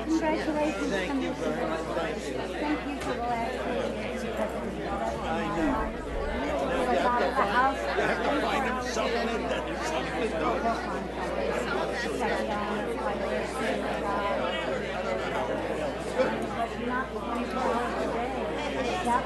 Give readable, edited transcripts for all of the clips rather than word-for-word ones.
Congratulations. Thank you very much. Thank you. Thank you for the last 4 years. I know. Now you have to find him something that is something to do. Not 24 hours a day. That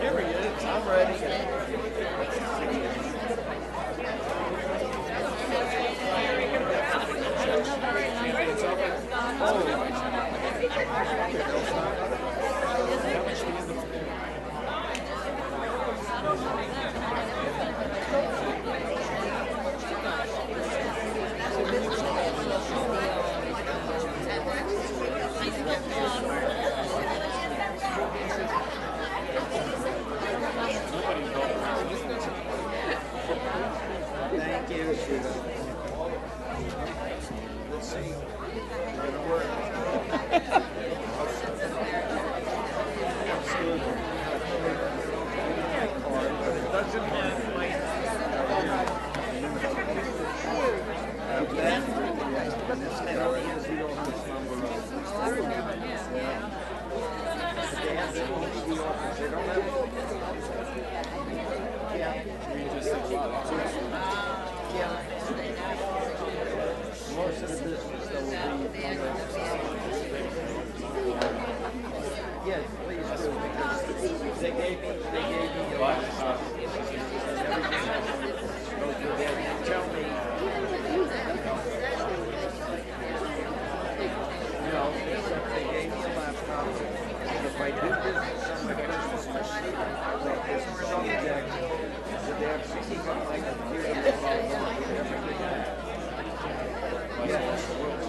Here he is. I'm ready. Thank you. Let's see. It'll work. But it doesn't have my this head already has the office number on it. Oh, I remember, yeah. They have the office. They don't have most of the business that will be yes, please do, because they gave me a lot of stuff. And everything goes with it. Tell me, they gave me a laptop. If I do business on my business machine, like this subject, that they're picking up my computer with everything. Yes,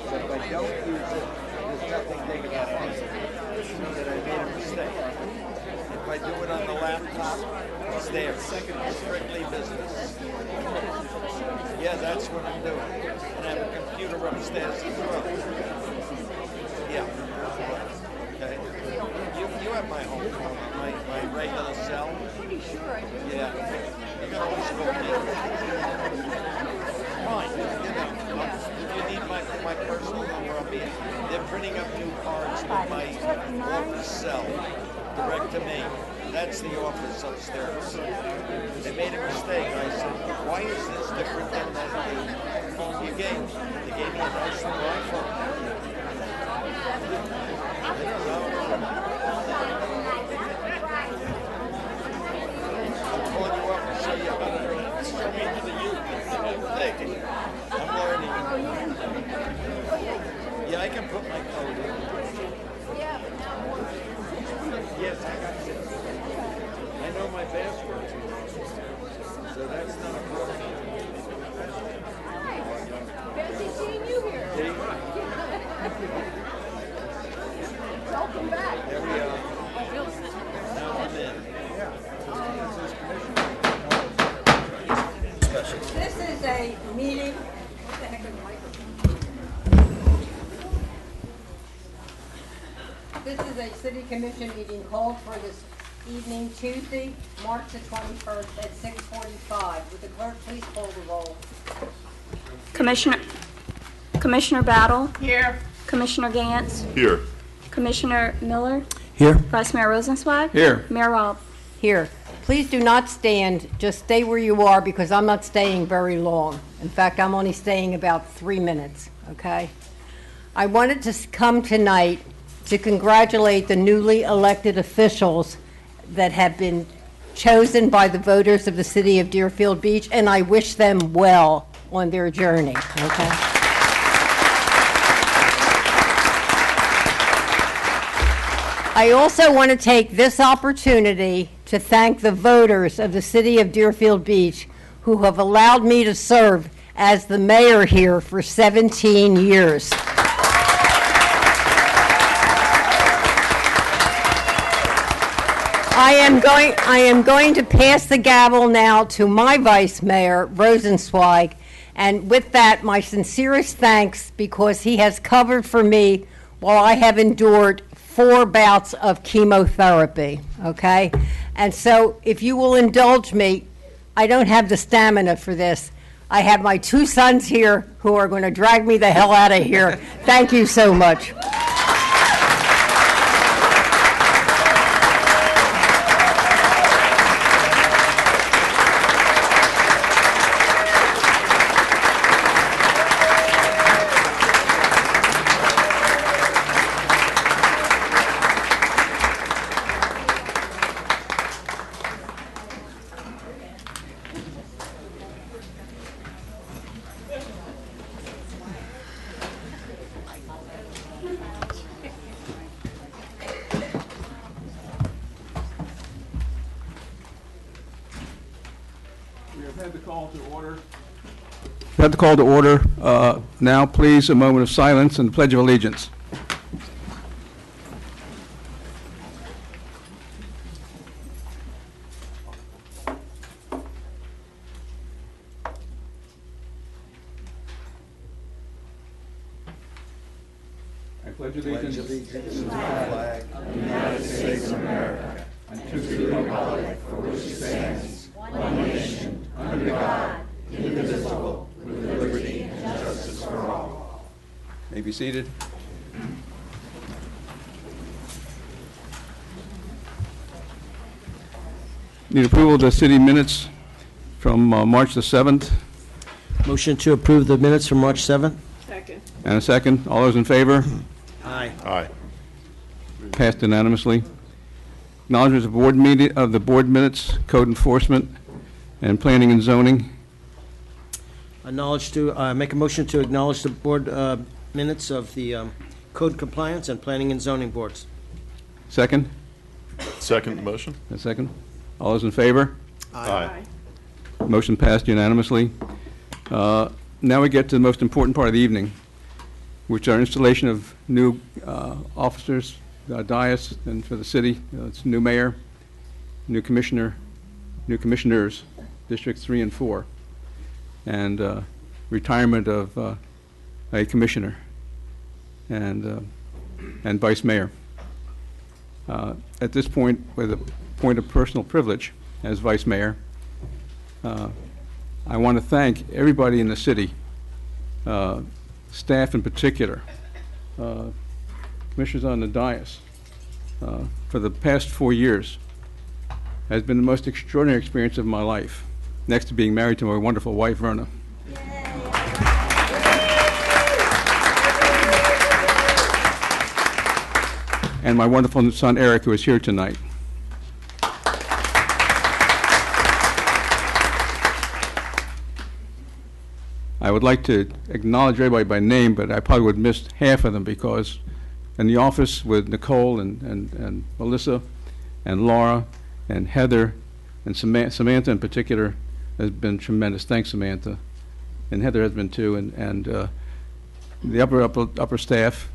but if I don't use it, there's nothing they can do. So that I made a mistake. If I do it on the laptop, it's there. Strictly business. Yeah, that's what I'm doing. And I have a computer upstairs as well. Yeah. Okay. You have my home phone, my regular cell. Pretty sure I do. Yeah. You can always go in. Fine. If you need my personal number, I'll be in. They're printing up new cards with my office cell, direct to me. That's the office upstairs. They made a mistake. I said, why is this different than that phone you gave me? They gave me a nice new iPhone. I don't know. I'll call you up and show you how to show me to the youth. I'm learning. Yeah, I can put my code in. Yes, I got it. I know my password. So that's not a problem. Fancy seeing you here. There you go. Welcome back. There we are. Now I'm in. This is a meeting. What the heck is the microphone? This is a city commission meeting called for this evening, Tuesday, March the 21st at 6:45. Would the clerk please call the roll? Commissioner Battle? Here. Commissioner Gantz? Here. Commissioner Miller? Here. Vice Mayor Rosenzweig? Here. Mayor Robb? Here. Please do not stand. Just stay where you are because I'm not staying very long. In fact, I'm only staying about 3 minutes, okay? I wanted to come tonight to congratulate the newly elected officials that have been chosen by the voters of the city of Deerfield Beach, and I wish them well on their journey, okay? I also want to take this opportunity to thank the voters of the city of Deerfield Beach who have allowed me to serve as the mayor here for 17 years. I am going to pass the gavel now to my Vice Mayor, Rosenzweig, and with that, my sincerest thanks because he has covered for me while I have endured 4 bouts of chemotherapy, okay? And so if you will indulge me, I don't have the stamina for this. I have my 2 sons here who are going to drag me the hell out of here. Thank you so much. We have the call to order. Now, please, a moment of silence and the Pledge of Allegiance. I pledge allegiance to the flag of the United States of America and to the republic for which it stands, one nation, under God, indivisible, with liberty and justice for all. May be seated. Need approval of the city minutes from March the 7th. Motion to approve the minutes from March 7th? And a second. All those in favor? Aye. Aye. Passed unanimously. Acknowledgments of the board minutes, code enforcement, and planning and zoning. Make a motion to acknowledge the board minutes of the code compliance and planning and zoning boards. Second? Second motion? A second. All those in favor? Aye. Motion passed unanimously. Now we get to the most important part of the evening, which are installation of new officers, dais, and for the city, it's new mayor, new commissioner, new commissioners, Districts 3 and 4, and retirement of a commissioner and vice mayor. At this point, with a point of personal privilege as vice mayor, I want to thank everybody in the city, staff in particular, commissioners on the dais, for the past 4 years. Has been the most extraordinary experience of my life, next to being married to my wonderful wife, Verna. And my wonderful son, Eric, who is here tonight. I would like to acknowledge everybody by name, but I probably would miss half of them because in the office with Nicole and Melissa and Laura and Heather and Samantha in particular has been tremendous. Thanks, Samantha. And Heather has been too. And the upper staff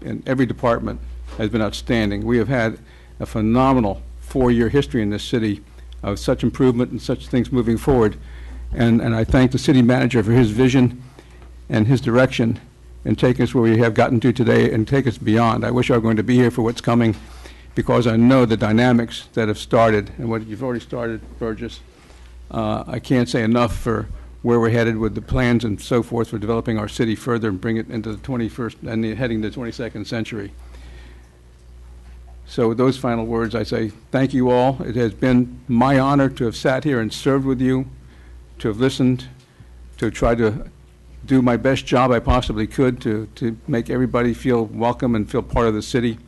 in every department has been outstanding. We have had a phenomenal 4-year history in this city of such improvement and such things moving forward. And I thank the city manager for his vision and his direction in taking us where we have gotten to today and take us beyond. I wish I were going to be here for what's coming because I know the dynamics that have started and what you've already started, Burgess. I can't say enough for where we're headed with the plans and so forth for developing our city further and bring it into the 21st and heading to the 22nd century. So with those final words, I say thank you all. It has been my honor to have sat here and served with you, to have listened, to try to do my best job I possibly could to make everybody feel welcome and feel part of the city.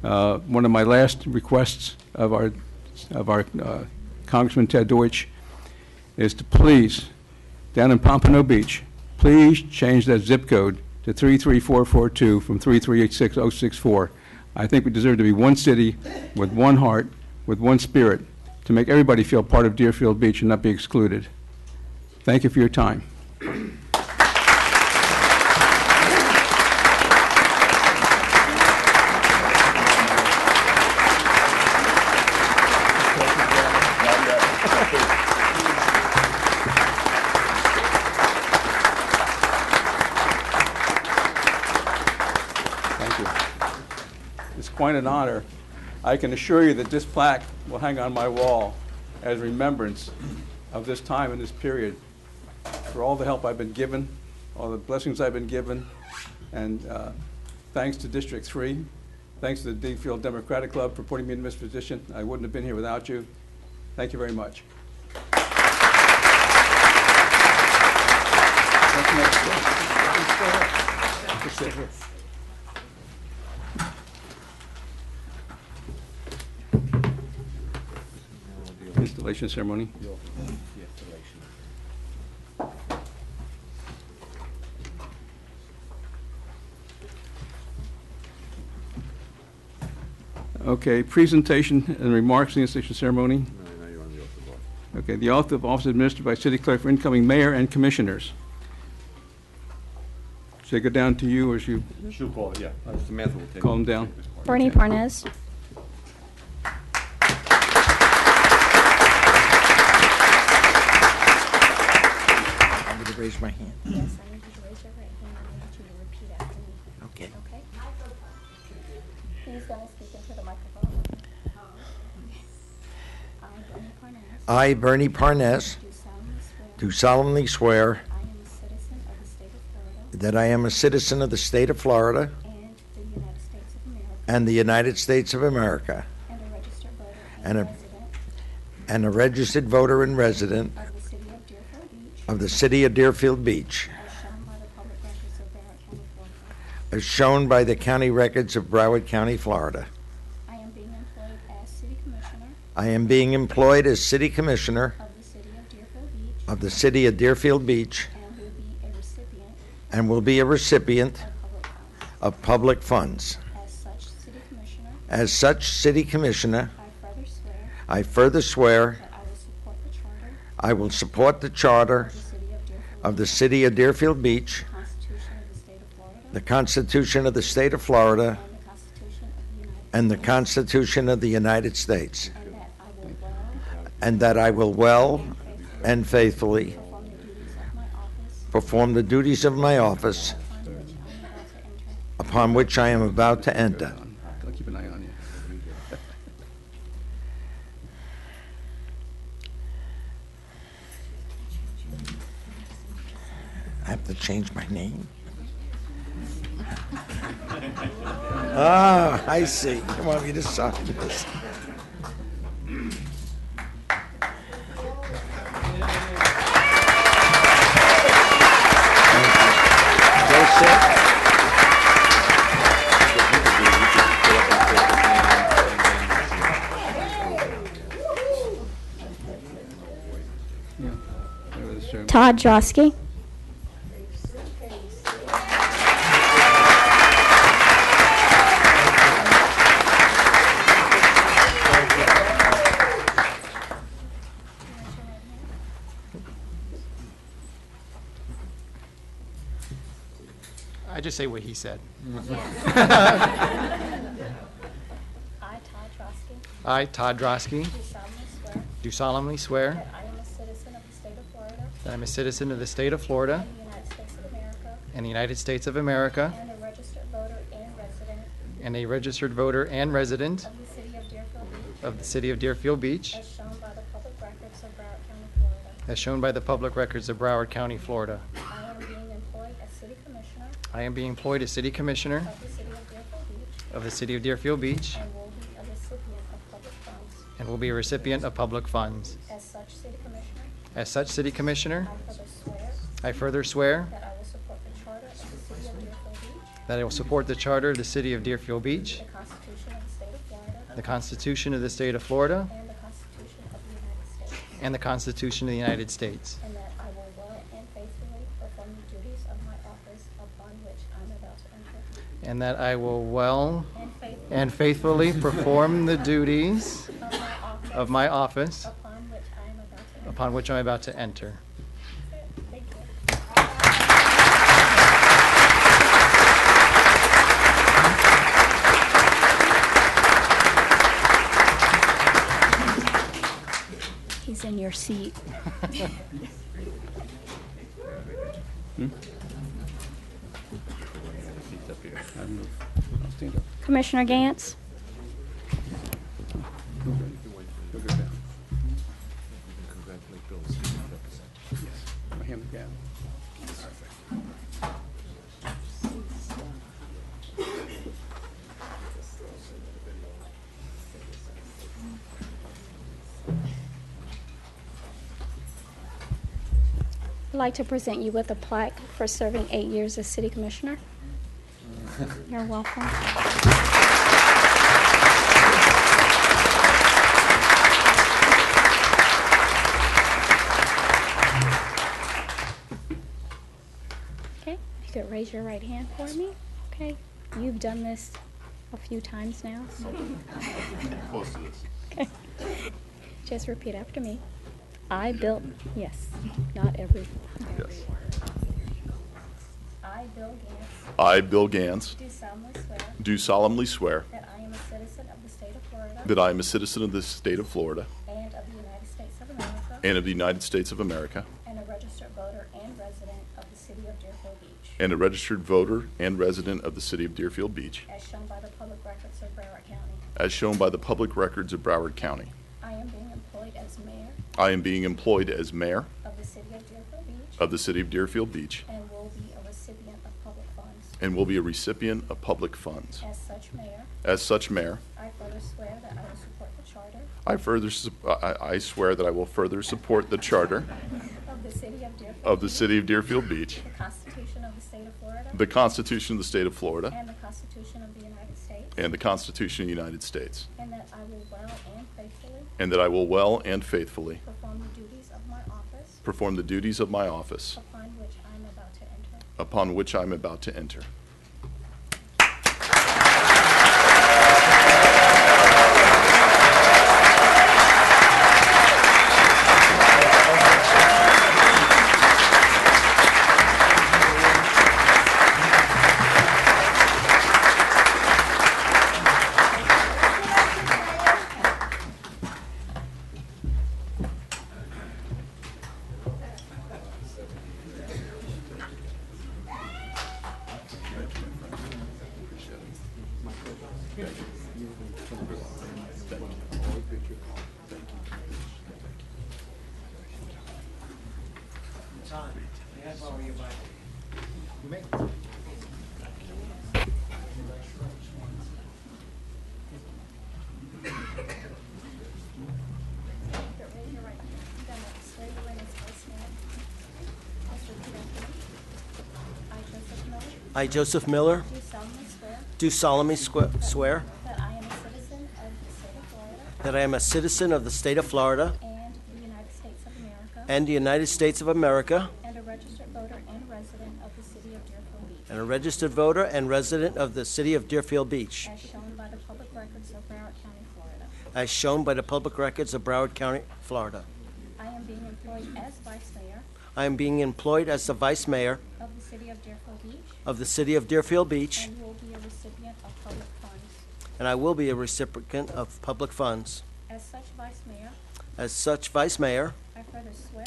One of my last requests of our Congressman Ted Deutsch, is to please, down in Pompano Beach, please change that zip code to 33442 from 3386064. I think we deserve to be one city with one heart, with one spirit, to make everybody feel part of Deerfield Beach and not be excluded. Thank you for your time. Thank you. It's quite an honor. I can assure you that this plaque will hang on my wall as remembrance of this time and this period, for all the help I've been given, all the blessings I've been given, and thanks to District 3, thanks to the Deerfield Democratic Club for putting me in this position. I wouldn't have been here without you. Thank you very much. Installation ceremony. Okay, presentation and remarks in the installation ceremony. Okay, the oath of office administered by City Clerk for incoming mayor and commissioners. Should I go down to you, or should you She'll call it, yeah. Samantha will take call them down? Bernie Parnes. I'm going to raise my hand. Yes, I need you to raise your right hand and I need you to repeat after me. Okay. Okay? He's going to speak into the microphone. I, Bernie Parnes, I, Bernie Parnes, do solemnly swear do solemnly swear that I am a citizen of the state of Florida that I am a citizen of the state of Florida and the United States of America, and the United States of America, and a registered voter and and a- resident and a registered voter and resident of the city of Deerfield Beach, of the city of Deerfield Beach, as shown by the public records of Broward County, Florida. as shown by the county records of Broward County, Florida. I am being employed as city commissioner I am being employed as city commissioner of the city of Deerfield Beach of the city of Deerfield Beach and will be a recipient and will be a recipient of public funds. of public funds. As such city commissioner, I further swear I further swear that I will support the charter of the city of Deerfield Beach, the Constitution of the State of Florida, the Constitution of the State of Florida, and the Constitution of the United States, and that I will well and that I will well and faithfully perform the duties of my office upon which I am about to enter. I'll keep an eye on you. I have to change my name. Ah, I see. You want me to sign this? Go sit. Whatever the ceremony- Todd Drosky. I just say what he said. I, Todd Drosky, I, Todd Drosky, do solemnly swear do solemnly swear that I am a citizen of the state of Florida that I'm a citizen of the state of Florida and the United States of America, and the United States of America, and a registered voter and resident and a registered voter and resident of the city of Deerfield Beach, of the city of Deerfield Beach, as shown by the public records of Broward County, Florida. as shown by the public records of Broward County, Florida. I am being employed as city commissioner I am being employed as city commissioner of the city of Deerfield Beach of the city of Deerfield Beach and will be a recipient of public funds. and will be a recipient of public funds. As such city commissioner, As such city commissioner, I further swear that I will support the charter of the city of Deerfield Beach, that I will support the charter of the city of Deerfield Beach, the Constitution of the state of Florida, the Constitution of the state of Florida, and the Constitution of the United States, and the Constitution of the United States, and that I will well and faithfully perform the duties of my office upon which I'm about to enter. and that I will well And faithfully and faithfully perform the duties of my office of my office upon which I am about to enter. upon which I'm about to enter. Thank you. He's in your seat. I'll stand up. Commissioner Gantz? Go down. My hand down. I'd like to present you with a plaque for serving 8 years as City Commissioner. You're welcome. Okay, if you could raise your right hand for me. Okay, you've done this a few times now. Close to this. Okay. Just repeat after me. I, Bill, yes, not every. Yes. I, Bill Gantz, I, Bill Gantz, do solemnly swear do solemnly swear that I am a citizen of the state of Florida that I am a citizen of the state of Florida and of the United States of America, and of the United States of America, and a registered voter and resident of the city of Deerfield Beach, and a registered voter and resident of the city of Deerfield Beach, as shown by the public records of Broward County. as shown by the public records of Broward County. I am being employed as mayor I am being employed as mayor of the city of Deerfield Beach of the city of Deerfield Beach and will be a recipient of public funds. and will be a recipient of public funds. As such mayor, As such mayor, I further swear that I will support the charter I swear that I will further support the charter of the city of Deerfield of the Beach, city of Deerfield Beach, the Constitution of the state of Florida, the Constitution of the state of Florida, and the Constitution of the United States, and the Constitution of the United States, and that I will well and faithfully and that I will well and faithfully perform the duties of my office perform the duties of my office upon which I am about to enter. upon which I am about to enter. Raise your right hand. Then swear you in as vice mayor. Please repeat after me. I, Joseph Miller, I, Joseph Miller, do solemnly swear do solemnly swear that I am a citizen of the state of Florida that I am a citizen of the state of Florida and the United States of America, and the United States of America, and a registered voter and resident of the city of Deerfield Beach, and a registered voter and resident of the city of Deerfield Beach, as shown by the public records of Broward County, Florida. as shown by the public records of Broward County, Florida. I am being employed as vice mayor I am being employed as the vice mayor of the city of Deerfield Beach of the city of Deerfield Beach, and will be a recipient of public funds. and I will be a recipient of public funds. As such vice mayor, As such vice mayor, I further swear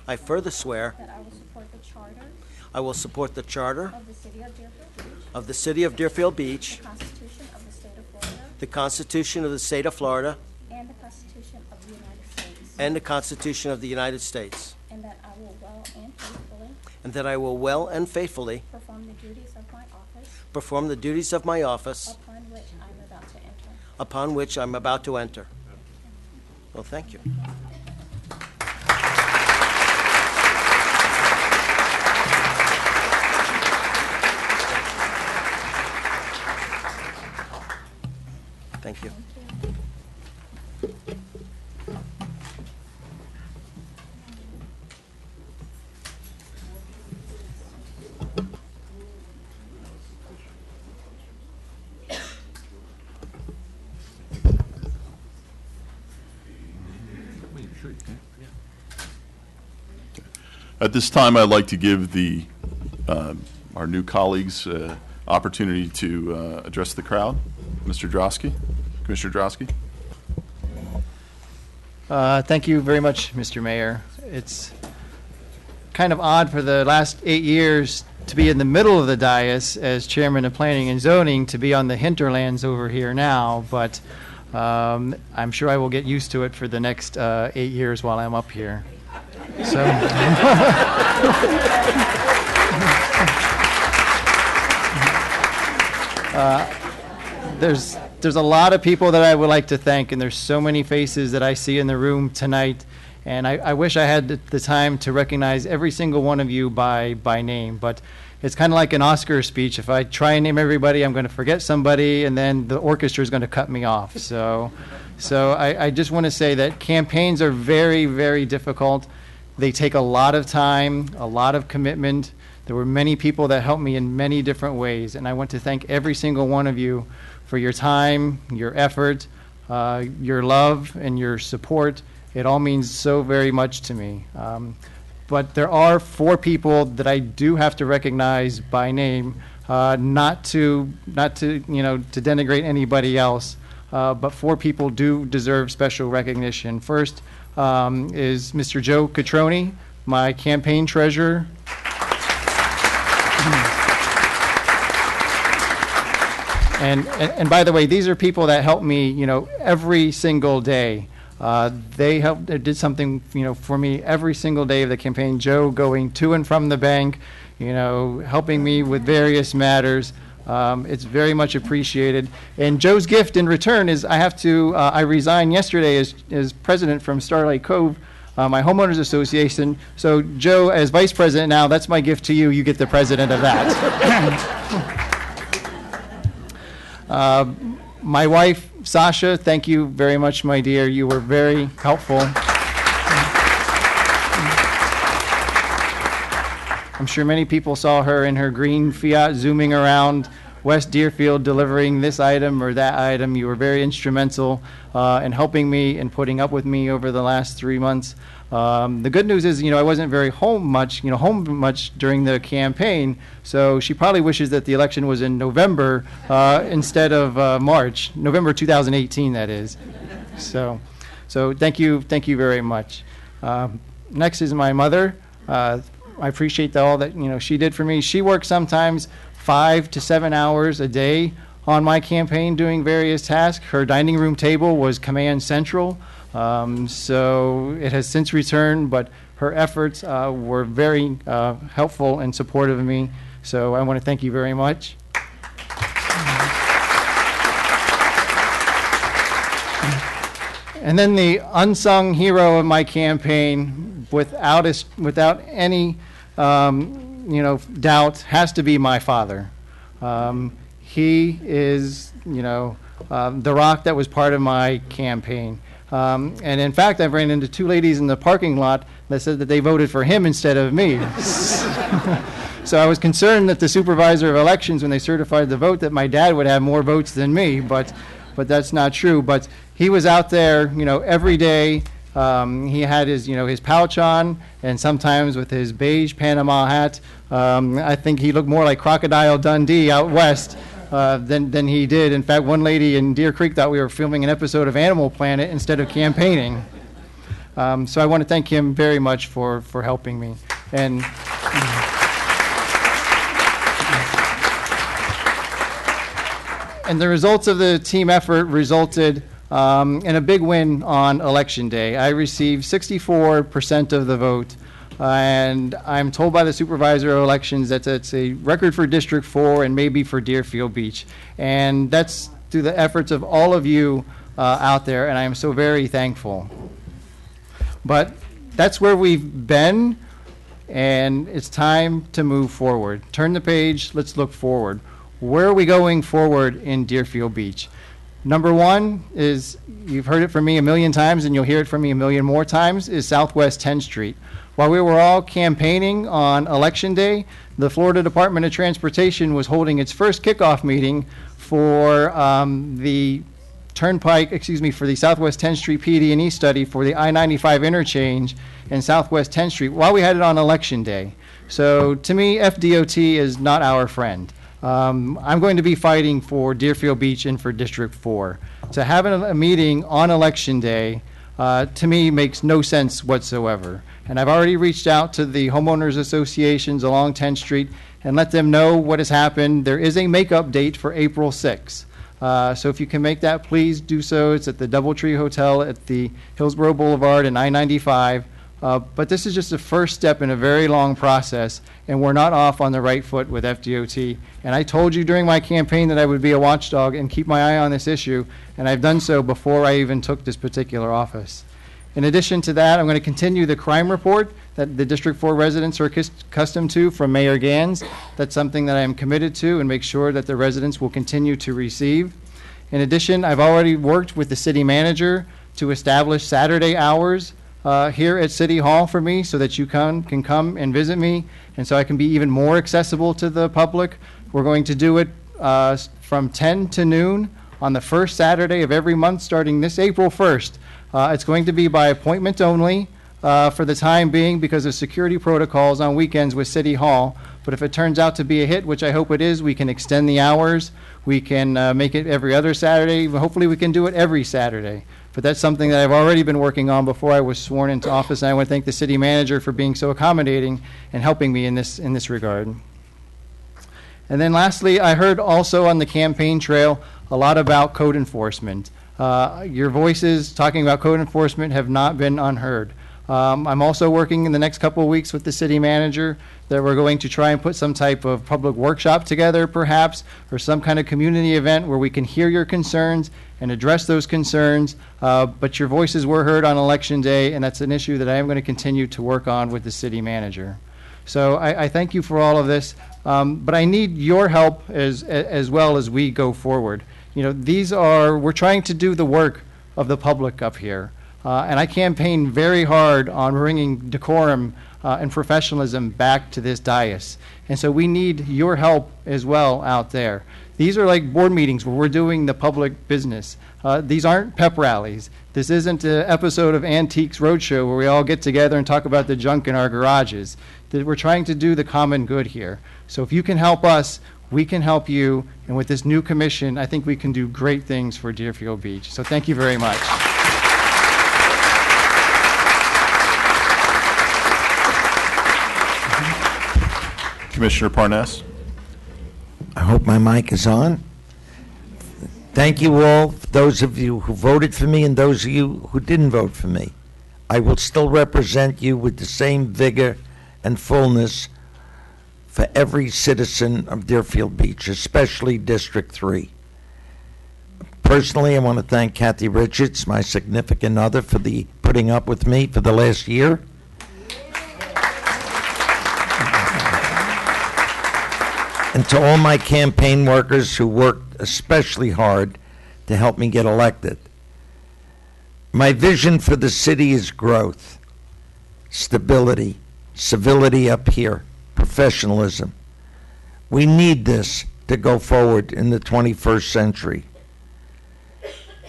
I further swear that I will support the charter I will support the charter of the city of Deerfield Beach, of the city of Deerfield Beach, the Constitution of the state of Florida, the Constitution of the state of Florida, and the Constitution of the United States, and the Constitution of the United States, and that I will well and faithfully and that I will well and faithfully perform the duties of my office perform the duties of my office upon which I am about to enter. upon which I'm about to enter. Well, thank you. Thank you. At this time, I'd like to give our new colleagues opportunity to address the crowd. Mr. Drosky, Commissioner Drosky. Thank you very much, Mr. Mayor. It's kind of odd for the last 8 years to be in the middle of the dais as chairman of planning and zoning, to be on the hinterlands over here now, but I'm sure I will get used to it for the next 8 years while I'm up here. So. There's a lot of people that I would like to thank, and there's so many faces that I see in the room tonight, and I wish I had the time to recognize every single one of you by name, but it's kind of like an Oscar speech. If I try and name everybody, I'm going to forget somebody, and then the orchestra is going to cut me off. So I just want to say that campaigns are very, very difficult. They take a lot of time, a lot of commitment. There were many people that helped me in many different ways, and I want to thank every single one of you for your time, your effort, your love, and your support. It all means so very much to me. But there are 4 people that I do have to recognize by name, not to denigrate anybody else, but 4 people do deserve special recognition. First is Mr. Joe Catroni, my campaign treasurer. And by the way, these are people that help me, every single day. They did something, for me every single day of the campaign. Joe going to and from the bank, helping me with various matters. It's very much appreciated. And Joe's gift in return is I resigned yesterday as president from Starlight Cove, my homeowners association. So Joe, as vice president now, that's my gift to you. You get the president of that. My wife, Sasha, thank you very much, my dear. You were very helpful. I'm sure many people saw her in her green Fiat zooming around West Deerfield delivering this item or that item. You were very instrumental in helping me and putting up with me over the last 3 months. The good news is, I wasn't very home much during the campaign, so she probably wishes that the election was in November instead of March, November 2018, that is. So thank you very much. Next is my mother. I appreciate all that she did for me. She worked sometimes 5 to 7 hours a day on my campaign doing various tasks. Her dining room table was command central. So it has since returned, but her efforts were very helpful and supportive of me. So I want to thank you very much. And then the unsung hero of my campaign, without any doubt, has to be my father. He is, the rock that was part of my campaign. And in fact, I've ran into 2 ladies in the parking lot that said that they voted for him instead of me. So I was concerned that the supervisor of elections, when they certified the vote, that my dad would have more votes than me, but that's not true. But he was out there, every day. He had his pouch on, and sometimes with his beige Panama hat. I think he looked more like Crocodile Dundee out west. Than he did. In fact, one lady in Deer Creek thought we were filming an episode of Animal Planet instead of campaigning. So I want to thank him very much for helping me. And the results of the team effort resulted in a big win on Election Day. I received 64% of the vote. And I'm told by the supervisor of elections that it's a record for District 4 and maybe for Deerfield Beach. And that's through the efforts of all of you out there, and I am so very thankful. But that's where we've been, and it's time to move forward. Turn the page, let's look forward. Where are we going forward in Deerfield Beach? Number 1 is, you've heard it from me a million times, and you'll hear it from me a million more times, is Southwest 10th Street. While we were all campaigning on Election Day, the Florida Department of Transportation was holding its first kickoff meeting for the for the Southwest 10th Street PD&E study for the I-95 interchange in Southwest 10th Street while we had it on Election Day. So to me, FDOT is not our friend. I'm going to be fighting for Deerfield Beach and for District 4. To have a meeting on Election Day, to me, makes no sense whatsoever. And I've already reached out to the homeowners associations along 10th Street and let them know what has happened. There is a makeup date for April 6th. So if you can make that, please do so. It's at the Doubletree Hotel at the Hillsborough Boulevard and I-95. But this is just the first step in a very long process, and we're not off on the right foot with FDOT. And I told you during my campaign that I would be a watchdog and keep my eye on this issue, and I've done so before I even took this particular office. In addition to that, I'm going to continue the crime report that the District 4 residents are accustomed to from Mayor Gans. That's something that I am committed to and make sure that the residents will continue to receive. In addition, I've already worked with the city manager to establish Saturday hours here at City Hall for me so that you can come and visit me and so I can be even more accessible to the public. We're going to do it from 10 to noon on the first Saturday of every month starting this April 1st. It's going to be by appointment only for the time being because of security protocols on weekends with City Hall. But if it turns out to be a hit, which I hope it is, we can extend the hours. We can make it every other Saturday. Hopefully we can do it every Saturday. But that's something that I've already been working on before I was sworn into office, and I want to thank the city manager for being so accommodating and helping me in this regard. And then lastly, I heard also on the campaign trail a lot about code enforcement. Your voices talking about code enforcement have not been unheard. I'm also working in the next couple of weeks with the city manager that we're going to try and put some type of public workshop together perhaps, or some kind of community event where we can hear your concerns and address those concerns. But your voices were heard on Election Day, and that's an issue that I am going to continue to work on with the city manager. So I thank you for all of this, but I need your help as well as we go forward. You know, we're trying to do the work of the public up here. And I campaign very hard on bringing decorum and professionalism back to this dais. And so we need your help as well out there. These are like board meetings where we're doing the public business. These aren't pep rallies. This isn't an episode of Antiques Roadshow where we all get together and talk about the junk in our garages. We're trying to do the common good here. So if you can help us, we can help you. And with this new commission, I think we can do great things for Deerfield Beach. So thank you very much. Commissioner Parnas. I hope my mic is on. Thank you all, those of you who voted for me and those of you who didn't vote for me. I will still represent you with the same vigor and fullness for every citizen of Deerfield Beach, especially District 3. Personally, I want to thank Kathy Richards, my significant other, for putting up with me for the last year. And to all my campaign workers who worked especially hard to help me get elected. My vision for the city is growth, stability, civility up here, professionalism. We need this to go forward in the 21st century.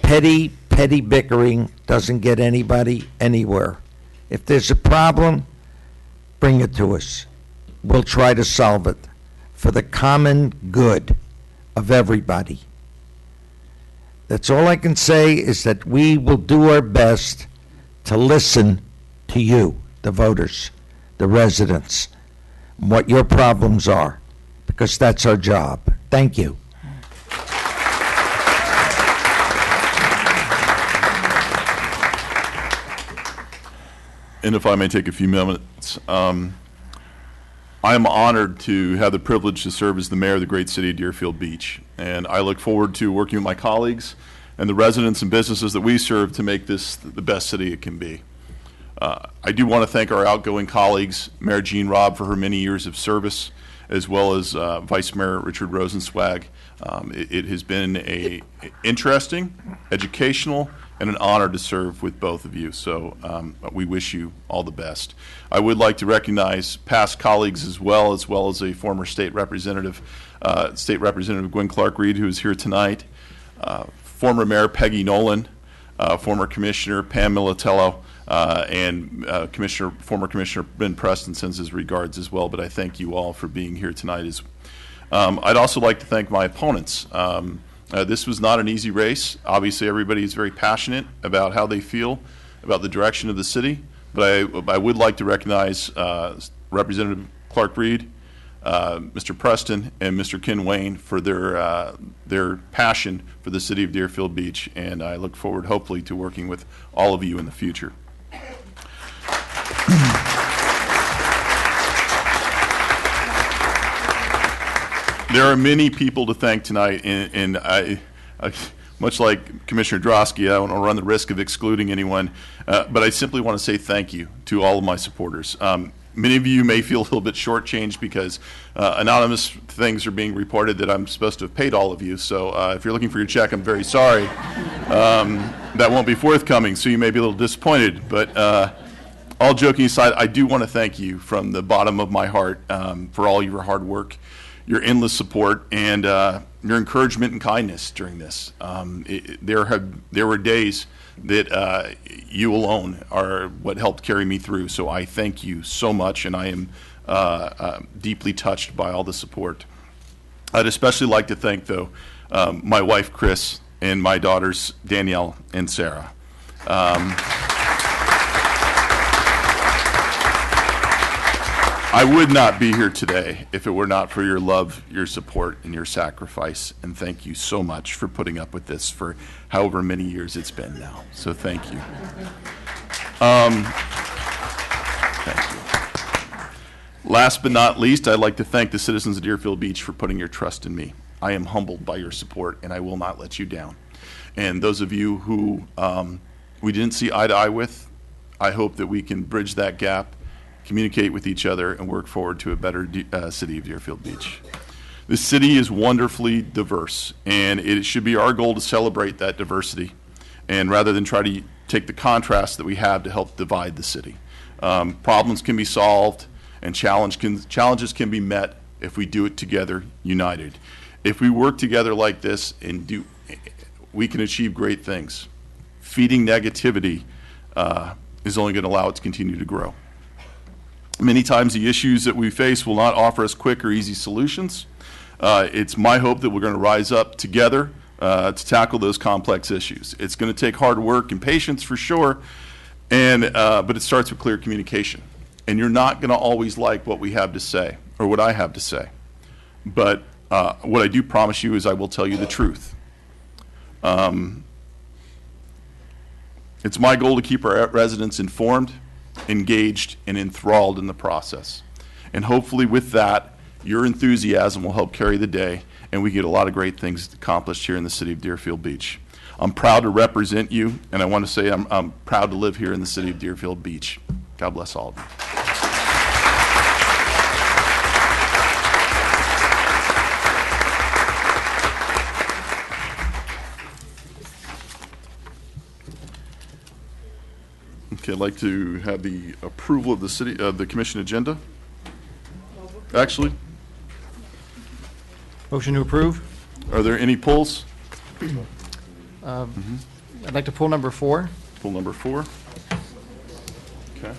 Petty bickering doesn't get anybody anywhere. If there's a problem, bring it to us. We'll try to solve it for the common good of everybody. That's all I can say, is that we will do our best to listen to you, the voters, the residents, what your problems are, because that's our job. Thank you. And if I may take a few minutes, I am honored to have the privilege to serve as the mayor of the great city of Deerfield Beach. And I look forward to working with my colleagues and the residents and businesses that we serve to make this the best city it can be. I do want to thank our outgoing colleagues, Mayor Jean Robb, for her many years of service, as well as Vice Mayor Richard Rosenzweig. It has been an interesting, educational, and an honor to serve with both of you. So we wish you all the best. I would like to recognize past colleagues as well as a former state representative Gwen Clark Reed, who is here tonight. former Mayor Peggy Nolan, former Commissioner Pam Militello, and former Commissioner Ben Preston sends his regards as well. But I thank you all for being here tonight. I'd also like to thank my opponents. This was not an easy race. Obviously, everybody is very passionate about how they feel about the direction of the city. But I would like to recognize Representative Clark Reed, Mr. Preston, and Mr. Ken Wayne for their passion for the city of Deerfield Beach. And I look forward, hopefully, to working with all of you in the future. There are many people to thank tonight, and I much like Commissioner Drosky, I don't want to run the risk of excluding anyone, but I simply want to say thank you to all of my supporters. Many of you may feel a little bit shortchanged because anonymous things are being reported that I'm supposed to have paid all of you, so if you're looking for your check, I'm very sorry. That won't be forthcoming, so you may be a little disappointed, but all joking aside, I do want to thank you from the bottom of my heart for all your hard work, your endless support, and your encouragement and kindness during this. There were days that you alone are what helped carry me through, so I thank you so much, and I am deeply touched by all the support. I'd especially like to thank, though, my wife, Chris, and my daughters, Danielle and Sarah. I would not be here today if it were not for your love, your support, and your sacrifice. And thank you so much for putting up with this for however many years it's been now. So thank you. Thank you. Last but not least, I'd like to thank the citizens of Deerfield Beach for putting your trust in me. I am humbled by your support, and I will not let you down. And those of you who we didn't see eye to eye with, I hope that we can bridge that gap, communicate with each other, and work forward to a better city of Deerfield Beach. This city is wonderfully diverse, and it should be our goal to celebrate that diversity, and rather than try to take the contrast that we have to help divide the city. Problems can be solved, and challenges can be met if we do it together, united. If we work together like this, we can achieve great things. Feeding negativity is only going to allow it to continue to grow. Many times the issues that we face will not offer us quick or easy solutions. It's my hope that we're going to rise up together to tackle those complex issues. It's going to take hard work and patience for sure, but it starts with clear communication. And you're not going to always like what we have to say or what I have to say. But what I do promise you is I will tell you the truth. It's my goal to keep our residents informed, engaged, and enthralled in the process. And hopefully with that, your enthusiasm will help carry the day, and we get a lot of great things accomplished here in the city of Deerfield Beach. I'm proud to represent you, and I want to say I'm proud to live here in the city of Deerfield Beach. God bless all of you. Okay, I'd like to have the approval of the commission agenda. Actually, Motion to approve. are there any pulls? I'd like to pull number 4. Pull number 4. Okay.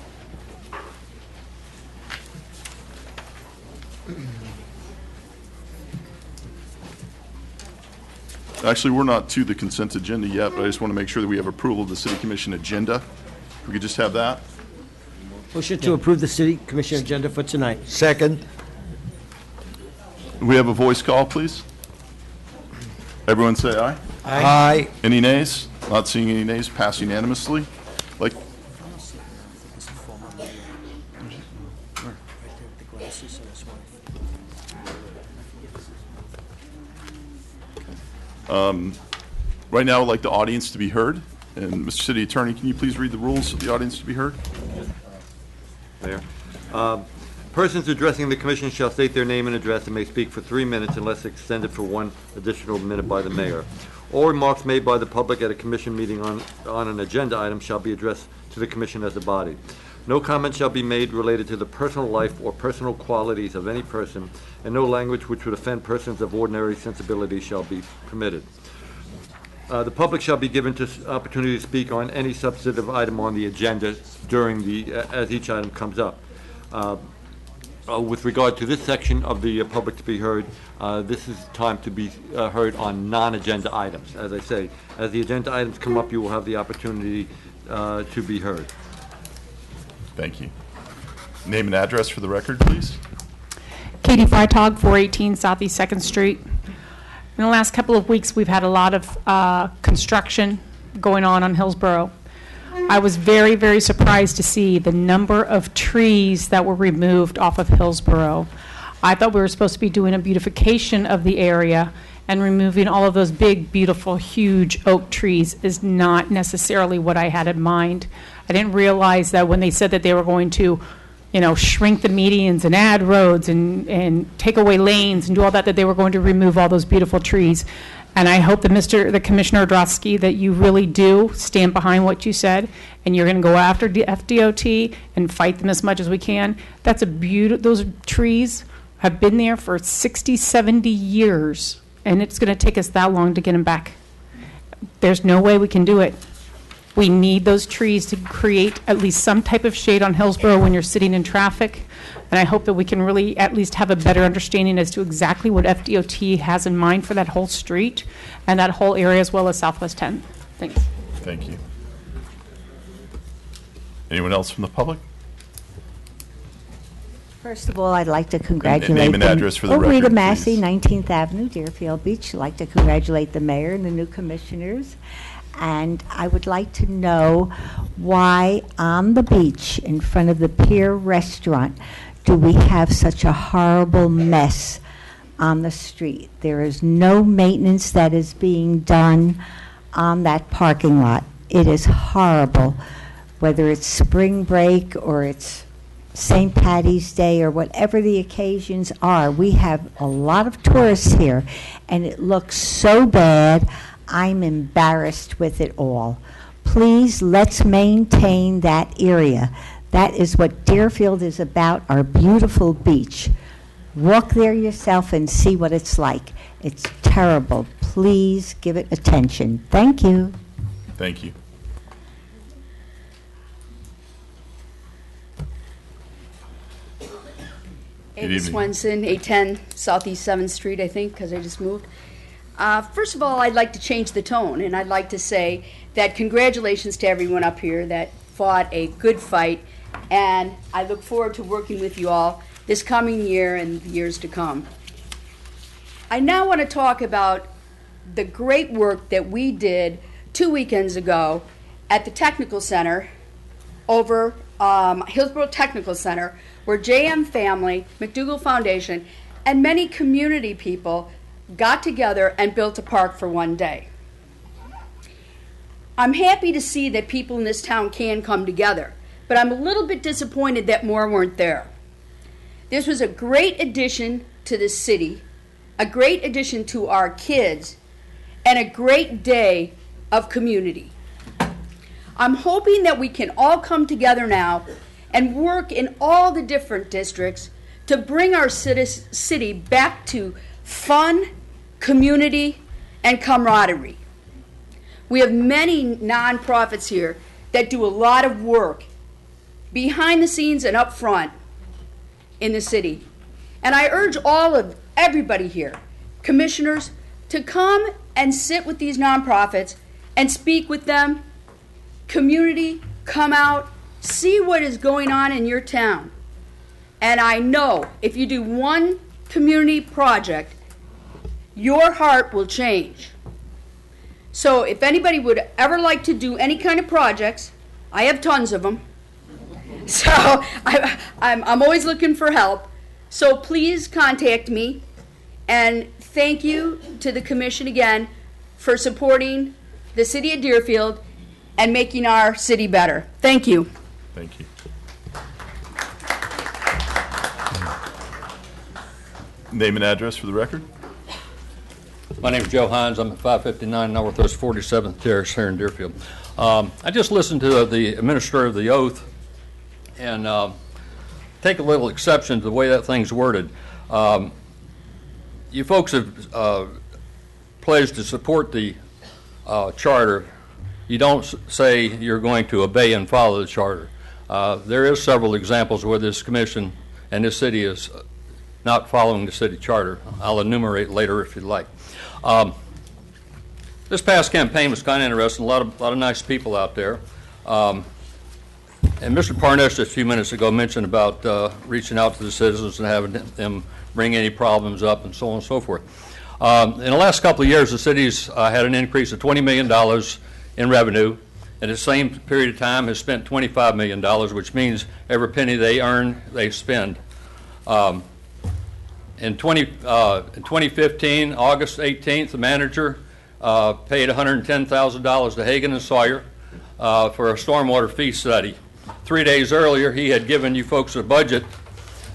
Actually, we're not to the consent agenda yet, but I just want to make sure that we have approval of the city commission agenda. If we could just have that. Motion to approve the city commission agenda for tonight. Second. We have a voice call, please. Everyone say aye. Aye. Any nays? Not seeing any nays, pass unanimously. Like, right now, I'd like the audience to be heard. And Mr. City Attorney, can you please read the rules of the audience to be heard? Mayor. Persons addressing the commission shall state their name and address and may speak for 3 minutes unless extended for 1 additional minute by the mayor. All remarks made by the public at a commission meeting on an agenda item shall be addressed to the commission as a body. No comment shall be made related to the personal life or personal qualities of any person, and no language which would offend persons of ordinary sensibility shall be permitted. The public shall be given opportunity to speak on any substantive item on the agenda during as each item comes up. With regard to this section of the public to be heard, this is time to be heard on non-agenda items. As I say, as the agenda items come up, you will have the opportunity to be heard. Thank you. Name and address for the record, please. Katie Freitag, 418 Southeast 2nd Street. In the last couple of weeks, we've had a lot of construction going on Hillsborough. I was very, very surprised to see the number of trees that were removed off of Hillsborough. I thought we were supposed to be doing a beautification of the area, and removing all of those big, beautiful, huge oak trees is not necessarily what I had in mind. I didn't realize that when they said that they were going to, shrink the medians and add roads and take away lanes and do all that they were going to remove all those beautiful trees. And I hope that the Commissioner Drosky, that you really do stand behind what you said, and you're going to go after FDOT and fight them as much as we can. That's a those trees have been there for 60, 70 years, and it's going to take us that long to get them back. There's no way we can do it. We need those trees to create at least some type of shade on Hillsborough when you're sitting in traffic. And I hope that we can really at least have a better understanding as to exactly what FDOT has in mind for that whole street and that whole area, as well as Southwest 10. Thanks. Thank you. Anyone else from the public? First of all, I'd like to congratulate Name and address for the record, Rita Massey, please. 19th Avenue, Deerfield Beach. I'd like to congratulate the mayor and the new commissioners. And I would like to know why on the beach in front of the Pier Restaurant do we have such a horrible mess on the street? There is no maintenance that is being done on that parking lot. It is horrible, whether it's spring break or it's St. Patty's Day or whatever the occasions are. We have a lot of tourists here, and it looks so bad. I'm embarrassed with it all. Please, let's maintain that area. That is what Deerfield is about, our beautiful beach. Walk there yourself and see what it's like. It's terrible. Please give it attention. Thank you. Thank you. Amy Swenson, 810 Southeast 7th Street, I think, because I just moved. First of all, I'd like to change the tone, and I'd like to say that congratulations to everyone up here that fought a good fight, and I look forward to working with you all this coming year and years to come. I now want to talk about the great work that we did 2 weekends ago at the Technical Center over Hillsborough Technical Center, where JM Family, McDougall Foundation, and many community people got together and built a park for one day. I'm happy to see that people in this town can come together, but I'm a little bit disappointed that more weren't there. This was a great addition to the city, a great addition to our kids, and a great day of community. I'm hoping that we can all come together now and work in all the different districts to bring our city back to fun, community, and camaraderie. We have many nonprofits here that do a lot of work behind the scenes and up front in the city. And I urge everybody here, commissioners, to come and sit with these nonprofits and speak with them. Community, come out, see what is going on in your town. And I know if you do one community project, your heart will change. So if anybody would ever like to do any kind of projects, I have tons of them. So I'm always looking for help. So please contact me. And thank you to the commission again for supporting the city of Deerfield and making our city better. Thank you. Thank you. Name and address for the record. My name is Joe Hines. I'm at 559 Northwest 47th Terrace here in Deerfield. I just listened to the administrator of the oath and take a little exception to the way that thing's worded. You folks have pledged to support the charter, you don't say you're going to obey and follow the charter. There is several examples where this commission and this city is not following the city charter. I'll enumerate later if you'd like. This past campaign was kind of interesting. A lot of nice people out there. And Mr. Parnesh just a few minutes ago mentioned about reaching out to the citizens and having them bring any problems up and so on and so forth. In the last couple of years, the city's had an increase of $20 million in revenue. In the same period of time, has spent $25 million, which means every penny they earn, they spend. In 2015, August 18th, the manager paid $110,000 to Hagan and Sawyer for a stormwater fee study. 3 days earlier, he had given you folks a budget.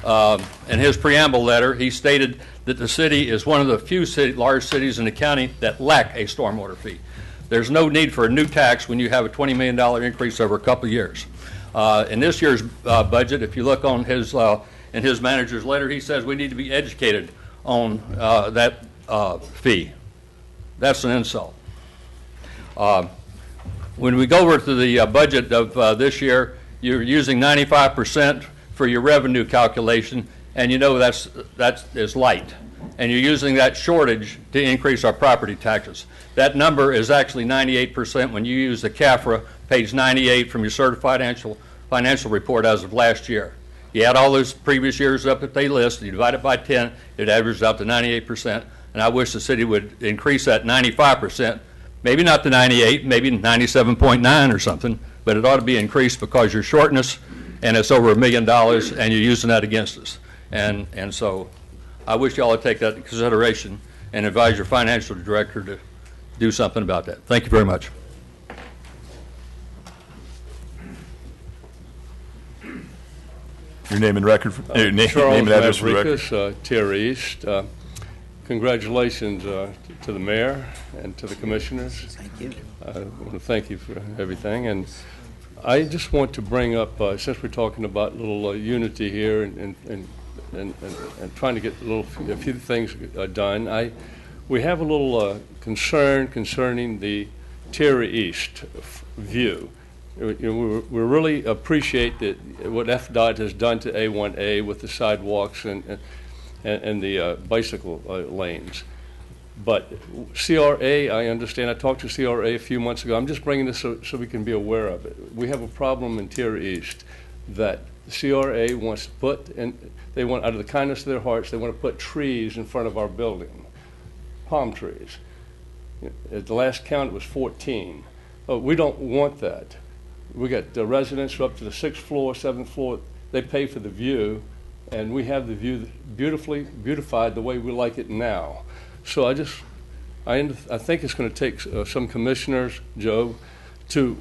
In his preamble letter, he stated that the city is one of the few large cities in the county that lack a stormwater fee. There's no need for a new tax when you have a $20 million increase over a couple of years. In this year's budget, if you look on his in his manager's letter, he says we need to be educated on that fee. That's an insult. When we go over to the budget of this year, you're using 95% for your revenue calculation, and you know that is light. And you're using that shortage to increase our property taxes. That number is actually 98% when you use the CAFRA, page 98 from your certified financial report as of last year. You add all those previous years up that they list, you divide it by 10, it averages out to 98%. And I wish the city would increase that 95%, maybe not to 98, maybe 97.9 or something, but it ought to be increased because you're shorting us, and it's over $1 million, and you're using that against us. And so I wish y'all would take that into consideration and advise your financial director to do something about that. Thank you very much. Your name and record, name and address for the record. Charles Tier East. Congratulations to the mayor and to the commissioners. Thank you. I want to thank you for everything. And I just want to bring up, since we're talking about a little unity here and trying to get a few things done, we have a little concern concerning the Tier East view. We really appreciate what FDOT has done to A1A with the sidewalks and the bicycle lanes. But CRA, I understand, I talked to CRA a few months ago. I'm just bringing this so we can be aware of it. We have a problem in Tier East that the CRA wants to put, and they want, out of the kindness of their hearts, they want to put trees in front of our building, palm trees. At the last count, it was 14. We don't want that. We got the residents who are up to the 6th floor, 7th floor, they pay for the view, and we have the view beautifully beautified the way we like it now. So I think it's going to take some commissioners, Joe, to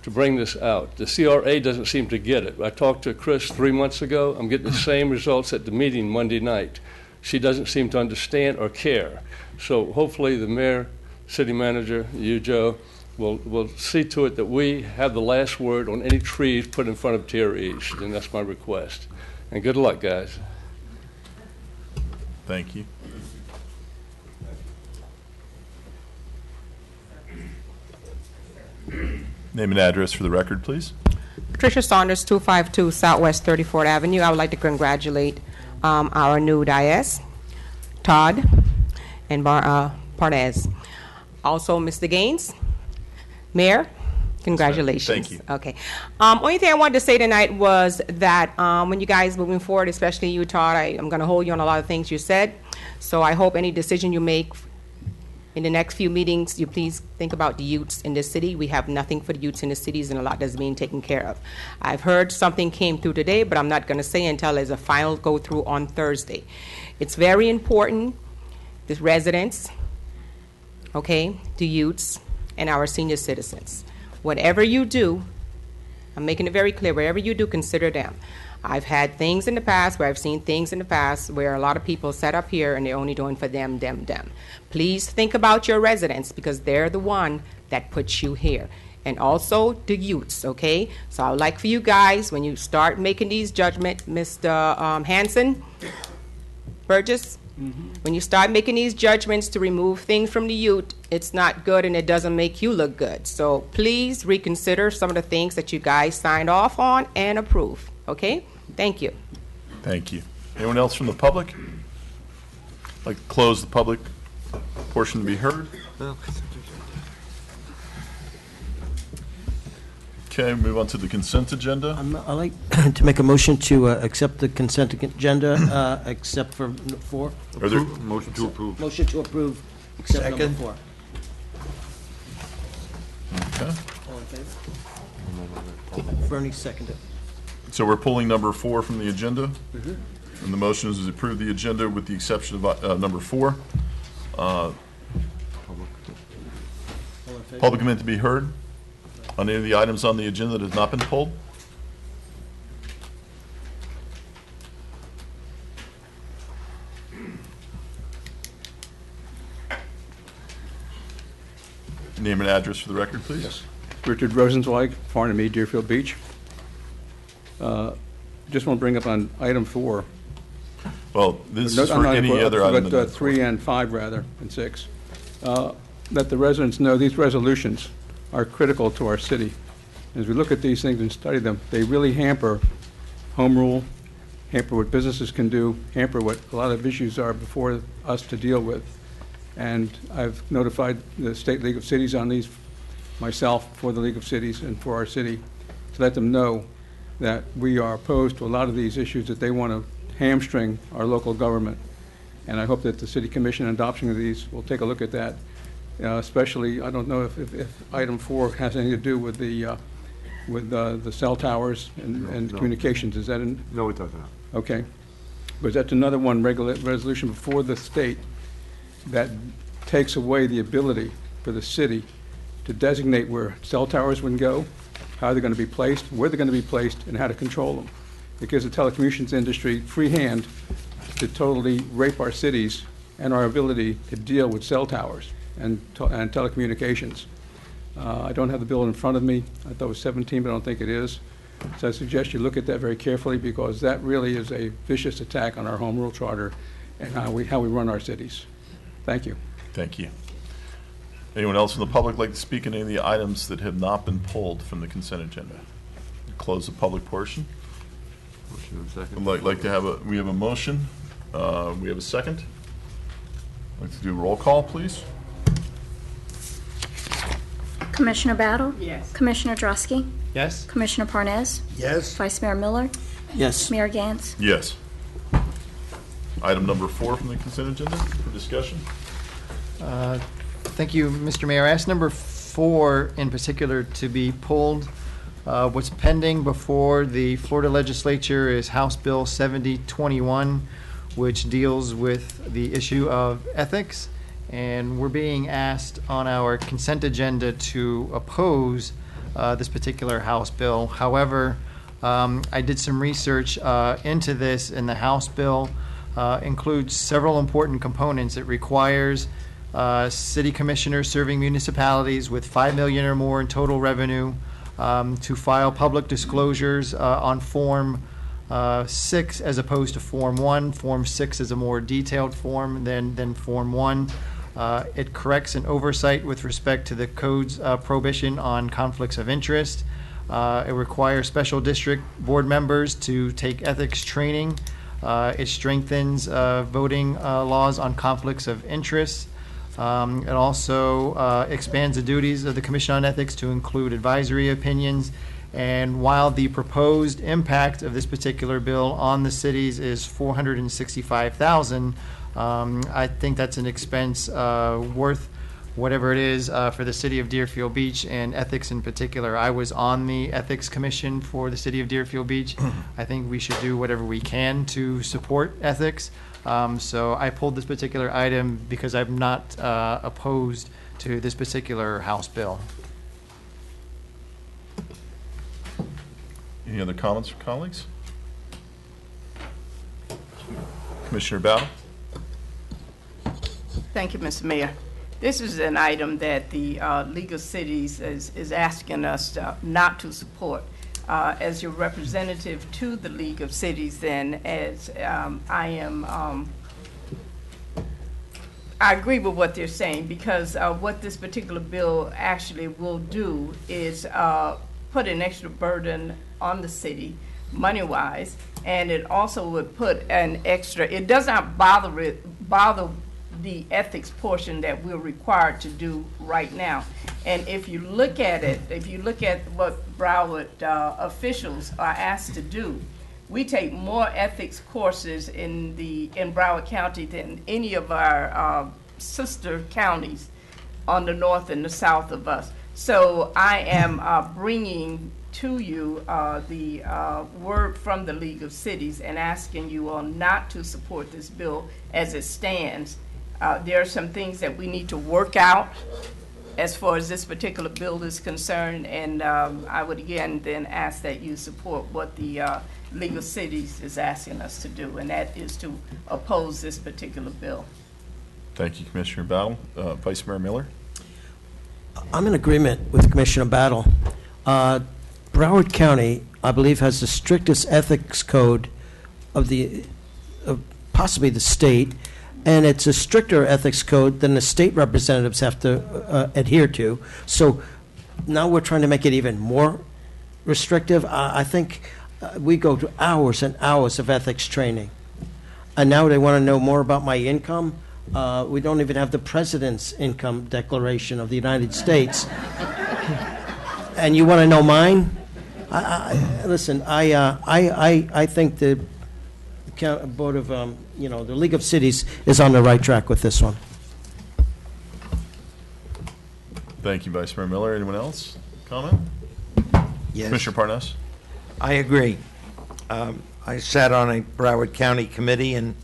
bring this out. The CRA doesn't seem to get it. I talked to Chris 3 months ago. I'm getting the same results at the meeting Monday night. She doesn't seem to understand or care. So hopefully the mayor, city manager, you, Joe, will see to it that we have the last word on any trees put in front of Tier East, and that's my request. And good luck, guys. Thank you. Name and address for the record, please. Patricia Saunders, 252 Southwest 34th Avenue. I would like to congratulate our new Dias, Todd, and Parnez. Also, Mr. Gaines, Mayor, congratulations. Thank you. Okay. Only thing I wanted to say tonight was that when you guys moving forward, especially you, Todd, I'm going to hold you on a lot of things you said. So I hope any decision you make in the next few meetings, you please think about the youths in this city. We have nothing for the youths in the cities, and a lot that's being taken care of. I've heard something came through today, but I'm not going to say until there's a final go through on Thursday. It's very important, the residents, okay, the youths, and our senior citizens. Whatever you do, I'm making it very clear, wherever you do, consider them. I've had things in the past where I've seen things in the past where a lot of people set up here and they're only doing for them. Please think about your residents because they're the one that puts you here. And also the youths, okay? So I would like for you guys, when you start making these judgments, Mr. Hanson, Burgess, When you start making these judgments to remove things from the youth, it's not good and it doesn't make you look good. So please reconsider some of the things that you guys signed off on and approve, okay? Thank you. Thank you. Anyone else from the public? Like to close the public portion to be heard? Okay, move on to the consent agenda. I'd like to make a motion to accept the consent agenda, except for 4. Are there- Motion to approve. Motion to approve, except number 4. Okay. All in favor? Bernie seconded. So we're pulling number 4 from the agenda, and the motion is to approve the agenda with the exception of number 4. Public comment to be heard on any of the items on the agenda that has not been pulled? Name and address for the record, please. Yes. Richard Rosenzweig, Farnham, Deerfield Beach. Just want to bring up on item 4. Well, this is for any other item. But 3 and 5, rather, and 6. That the residents know these resolutions are critical to our city. As we look at these things and study them, they really hamper home rule, hamper what businesses can do, hamper what a lot of issues are before us to deal with. And I've notified the State League of Cities on these myself, for the League of Cities and for our city, to let them know that we are opposed to a lot of these issues, that they want to hamstring our local government. And I hope that the City Commission adoption of these will take a look at that. Especially, I don't know if item 4 has anything to do with the cell towers and No. communications. Is that in? No, it doesn't. Okay. But that's another one, resolution before the state that takes away the ability for the city to designate where cell towers would go, how they're going to be placed, where they're going to be placed, and how to control them. It gives the telecommunications industry free hand to totally rape our cities and our ability to deal with cell towers and telecommunications. I don't have the bill in front of me. I thought it was 17, but I don't think it is. So I suggest you look at that very carefully, because that really is a vicious attack on our home rule charter and how we run our cities. Thank you. Thank you. Anyone else from the public like to speak on any of the items that have not been pulled from the consent agenda? Close the public portion. Motion and second. Like to have we have a motion. We have a second. I'd like to do a roll call, please. Commissioner Battle? Yes. Commissioner Drosky? Yes? Commissioner Parnes? Yes? Vice Mayor Miller? Yes. Mayor Gantz? Yes. Item number 4 from the consent agenda for discussion. Thank you, Mr. Mayor. I asked number 4 in particular to be pulled. What's pending before the Florida legislature is House Bill 7021, which deals with the issue of ethics. And we're being asked on our consent agenda to oppose this particular House bill. However, I did some research into this, and the House bill includes several important components. It requires city commissioners serving municipalities with $5 million or more in total revenue to file public disclosures on Form 6 as opposed to Form 1. Form 6 is a more detailed form than Form 1. It corrects an oversight with respect to the code's prohibition on conflicts of interest. It requires special district board members to take ethics training. It strengthens voting laws on conflicts of interest. It also expands the duties of the Commission on Ethics to include advisory opinions. And while the proposed impact of this particular bill on the cities is $465,000, I think that's an expense worth whatever it is for the city of Deerfield Beach and ethics in particular. I was on the Ethics Commission for the city of Deerfield Beach. I think we should do whatever we can to support ethics. So I pulled this particular item because I'm not opposed to this particular House bill. Any other comments from colleagues? Commissioner Battle? Thank you, Mr. Mayor. This is an item that the League of Cities is asking us not to support. As your representative to the League of Cities, and as I am I agree with what they're saying, because what this particular bill actually will do is put an extra burden on the city, money-wise, and it also would put an extra, it does not bother the ethics portion that we're required to do right now. And if you look at it, if you look at what Broward officials are asked to do, we take more ethics courses in Broward County than any of our sister counties on the north and the south of us. So I am bringing to you the word from the League of Cities and asking you all not to support this bill as it stands. There are some things that we need to work out as far as this particular bill is concerned, and I would again then ask that you support what the League of Cities is asking us to do, and that is to oppose this particular bill. Thank you, Commissioner Battle. Vice Mayor Miller? I'm in agreement with Commissioner Battle. Broward County, I believe, has the strictest ethics code of possibly the state, and it's a stricter ethics code than the state representatives have to adhere to. So now we're trying to make it even more restrictive. I think we go to hours and hours of ethics training, and now they want to know more about my income. We don't even have the president's income declaration of the United States. And you want to know mine? Listen, I think the Board of, the League of Cities is on the right track with this one. Thank you, Vice Mayor Miller. Anyone else? Comment? Yes. Commissioner Parnas? I agree. I sat on a Broward County committee and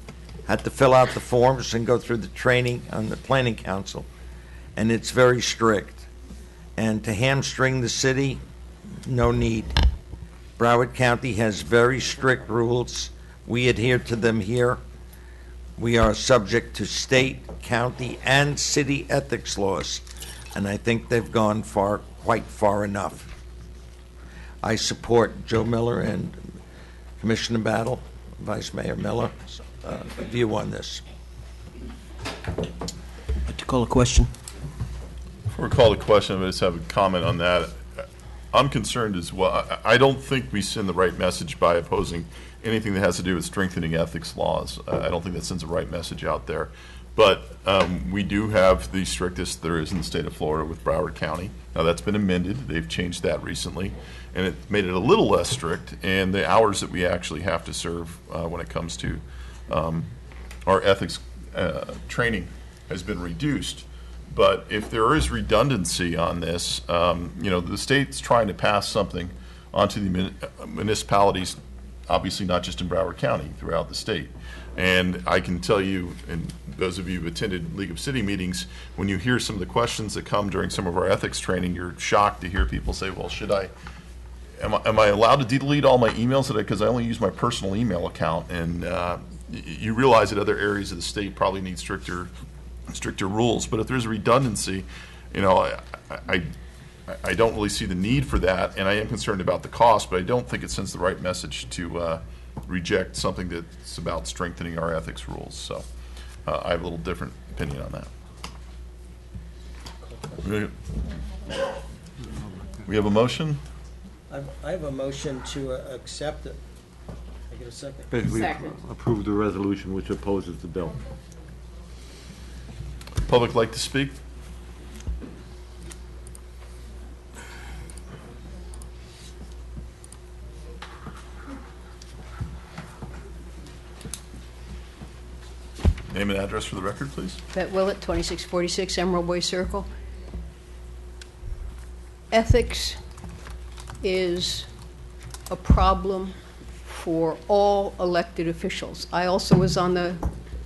had to fill out the forms and go through the training on the Planning Council, and it's very strict. And to hamstring the city, no need. Broward County has very strict rules. We adhere to them here. We are subject to state, county, and city ethics laws, and I think they've gone quite far enough. I support Joe Miller and Commissioner Battle, Vice Mayor Miller's view on this. I'd like to call a question. Before we call the question, I just have a comment on that. I'm concerned as well. I don't think we send the right message by opposing anything that has to do with strengthening ethics laws. I don't think that sends the right message out there. But we do have the strictest there is in the state of Florida with Broward County. Now that's been amended. They've changed that recently, and it made it a little less strict. And the hours that we actually have to serve when it comes to our ethics training has been reduced. But if there is redundancy on this, the state's trying to pass something onto the municipalities, obviously not just in Broward County, throughout the state. And I can tell you, and those of you who attended League of City meetings, when you hear some of the questions that come during some of our ethics training, you're shocked to hear people say, well, am I allowed to delete all my emails because I only use my personal email account? And you realize that other areas of the state probably need stricter rules. But if there's redundancy, I don't really see the need for that, and I am concerned about the cost, but I don't think it sends the right message to reject something that's about strengthening our ethics rules. So I have a little different opinion on that. We have a motion? I have a motion to accept it. I get a second? Basically, approve the resolution which opposes the bill. Public like to speak? Name and address for the record, please. Bette Willett, 2646 Emerald Way Circle. Ethics is a problem for all elected officials. I also was on the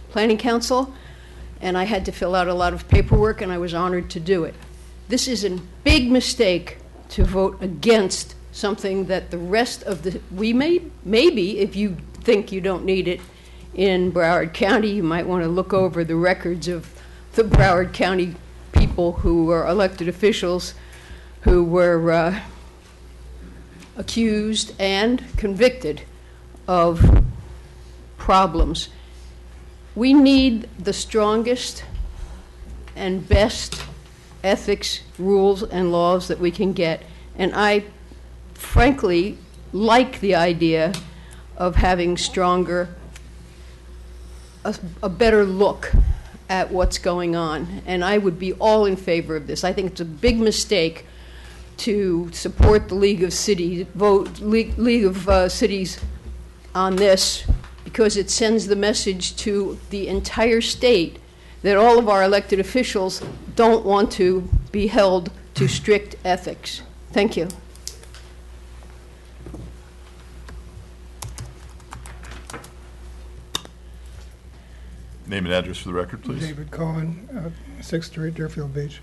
Planning Council, and I had to fill out a lot of paperwork, and I was honored to do it. This is a big mistake to vote against something that the rest of maybe if you think you don't need it in Broward County, you might want to look over the records of the Broward County people who were elected officials who were accused and convicted of problems. We need the strongest and best ethics rules and laws that we can get. And I frankly like the idea of having a better look at what's going on. And I would be all in favor of this. I think it's a big mistake to support the League of Cities Cities on this, because it sends the message to the entire state that all of our elected officials don't want to be held to strict ethics. Thank you. Name and address for the record, please. David Cohen, 6th Street, Deerfield Beach.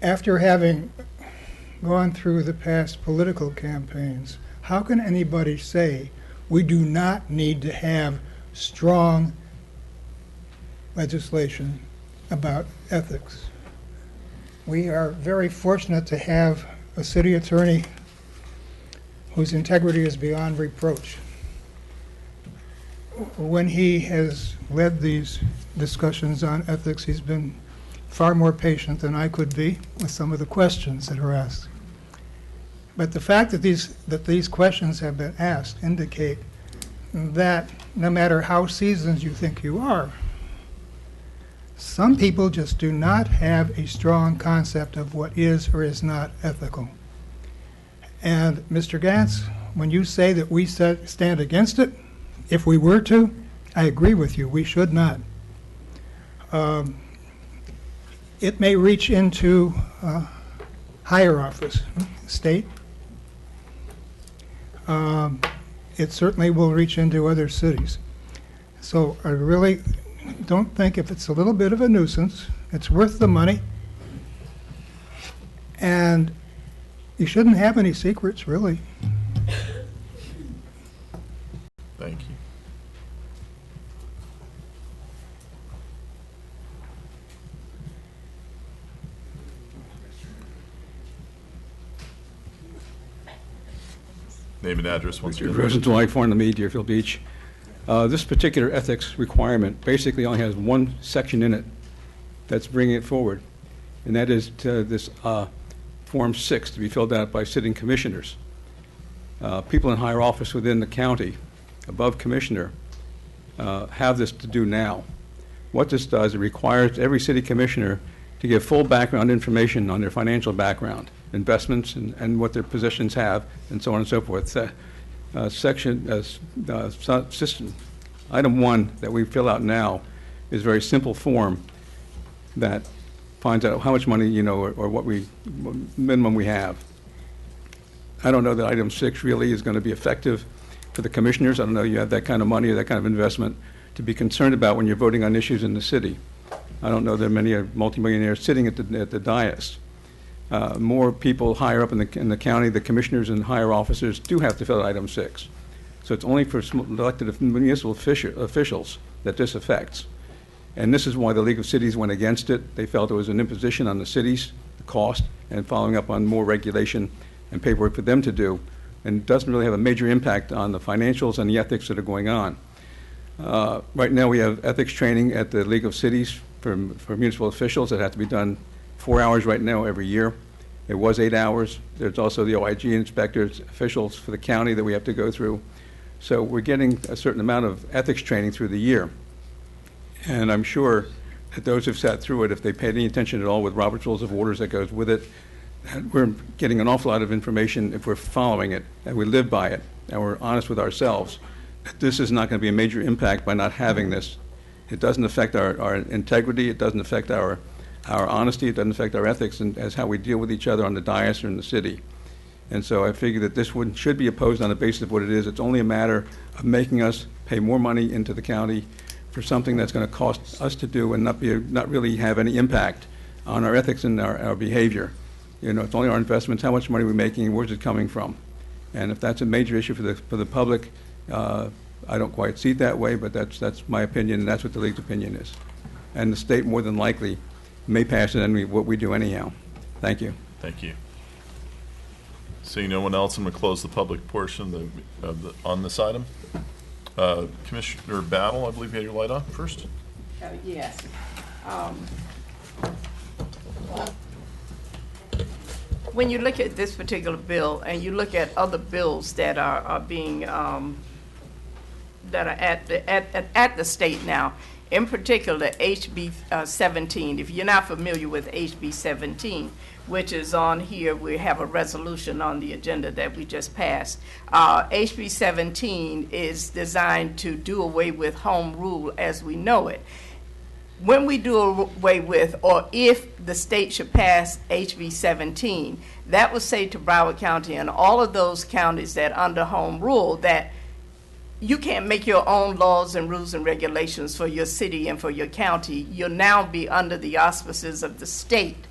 After having gone through the past political campaigns, how can anybody say we do not need to have strong legislation about ethics? We are very fortunate to have a city attorney whose integrity is beyond reproach. When he has led these discussions on ethics, he's been far more patient than I could be with some of the questions that are asked. But the fact that these questions have been asked indicate that no matter how seasoned you think you are, some people just do not have a strong concept of what is or is not ethical. And Mr. Gantz, when you say that we stand against it, if we were to, I agree with you, we should not. It may reach into higher office, state. It certainly will reach into other cities. So I really don't think, if it's a little bit of a nuisance, it's worth the money. And you shouldn't have any secrets, really. Thank you. Name and address once again. Rosenzweig, Farnham Mead, Deerfield Beach. This particular ethics requirement basically only has one section in it that's bringing it forward, and that is this Form 6 to be filled out by sitting commissioners. People in higher office within the county, above commissioner, have this to do now. What this does, it requires every city commissioner to give full background information on their financial background, investments, and what their positions have, and so on and so forth. System item 1 that we fill out now is a very simple form that finds out how much money, or what minimum we have. I don't know that item 6 really is going to be effective for the commissioners. I don't know you have that kind of money or that kind of investment to be concerned about when you're voting on issues in the city. I don't know there are many multimillionaires sitting at the dais. More people higher up in the county, the commissioners and higher officers do have to fill out item 6. So it's only for elected municipal officials that this affects. And this is why the League of Cities went against it. They felt it was an imposition on the cities, the cost, and following up on more regulation and paperwork for them to do, and doesn't really have a major impact on the financials and the ethics that are going on. Right now we have ethics training at the League of Cities for municipal officials that have to be done 4 hours right now every year. It was 8 hours. There's also the OIG inspectors, officials for the county that we have to go through. So we're getting a certain amount of ethics training through the year. And I'm sure that those who've sat through it, if they paid any attention at all with Robert's Rules of Orders that goes with it, we're getting an awful lot of information if we're following it, and we live by it, and we're honest with ourselves. This is not going to be a major impact by not having this. It doesn't affect our integrity. It doesn't affect our honesty. It doesn't affect our ethics and as how we deal with each other on the dais or in the city. And so I figure that this should be opposed on the basis of what it is. It's only a matter of making us pay more money into the county for something that's going to cost us to do and not really have any impact on our ethics and our behavior. It's only our investments, how much money we're making, where's it coming from. And if that's a major issue for the public, I don't quite see it that way, but that's my opinion, and that's what the League's opinion is. And the state more than likely may pass it and what we do anyhow. Thank you. Thank you. Seeing no one else, I'm going to close the public portion on this item. Commissioner Battle, I believe you had your light on first. Yes. When you look at this particular bill and you look at other bills that are being that are at the state now, in particular HB 17. If you're not familiar with HB 17, which is on here, we have a resolution on the agenda that we just passed. HB 17 is designed to do away with home rule as we know it. When we do away with, or if the state should pass HB 17, that would say to Broward County and all of those counties that under home rule that you can't make your own laws and rules and regulations for your city and for your county. You'll now be under the auspices of the state.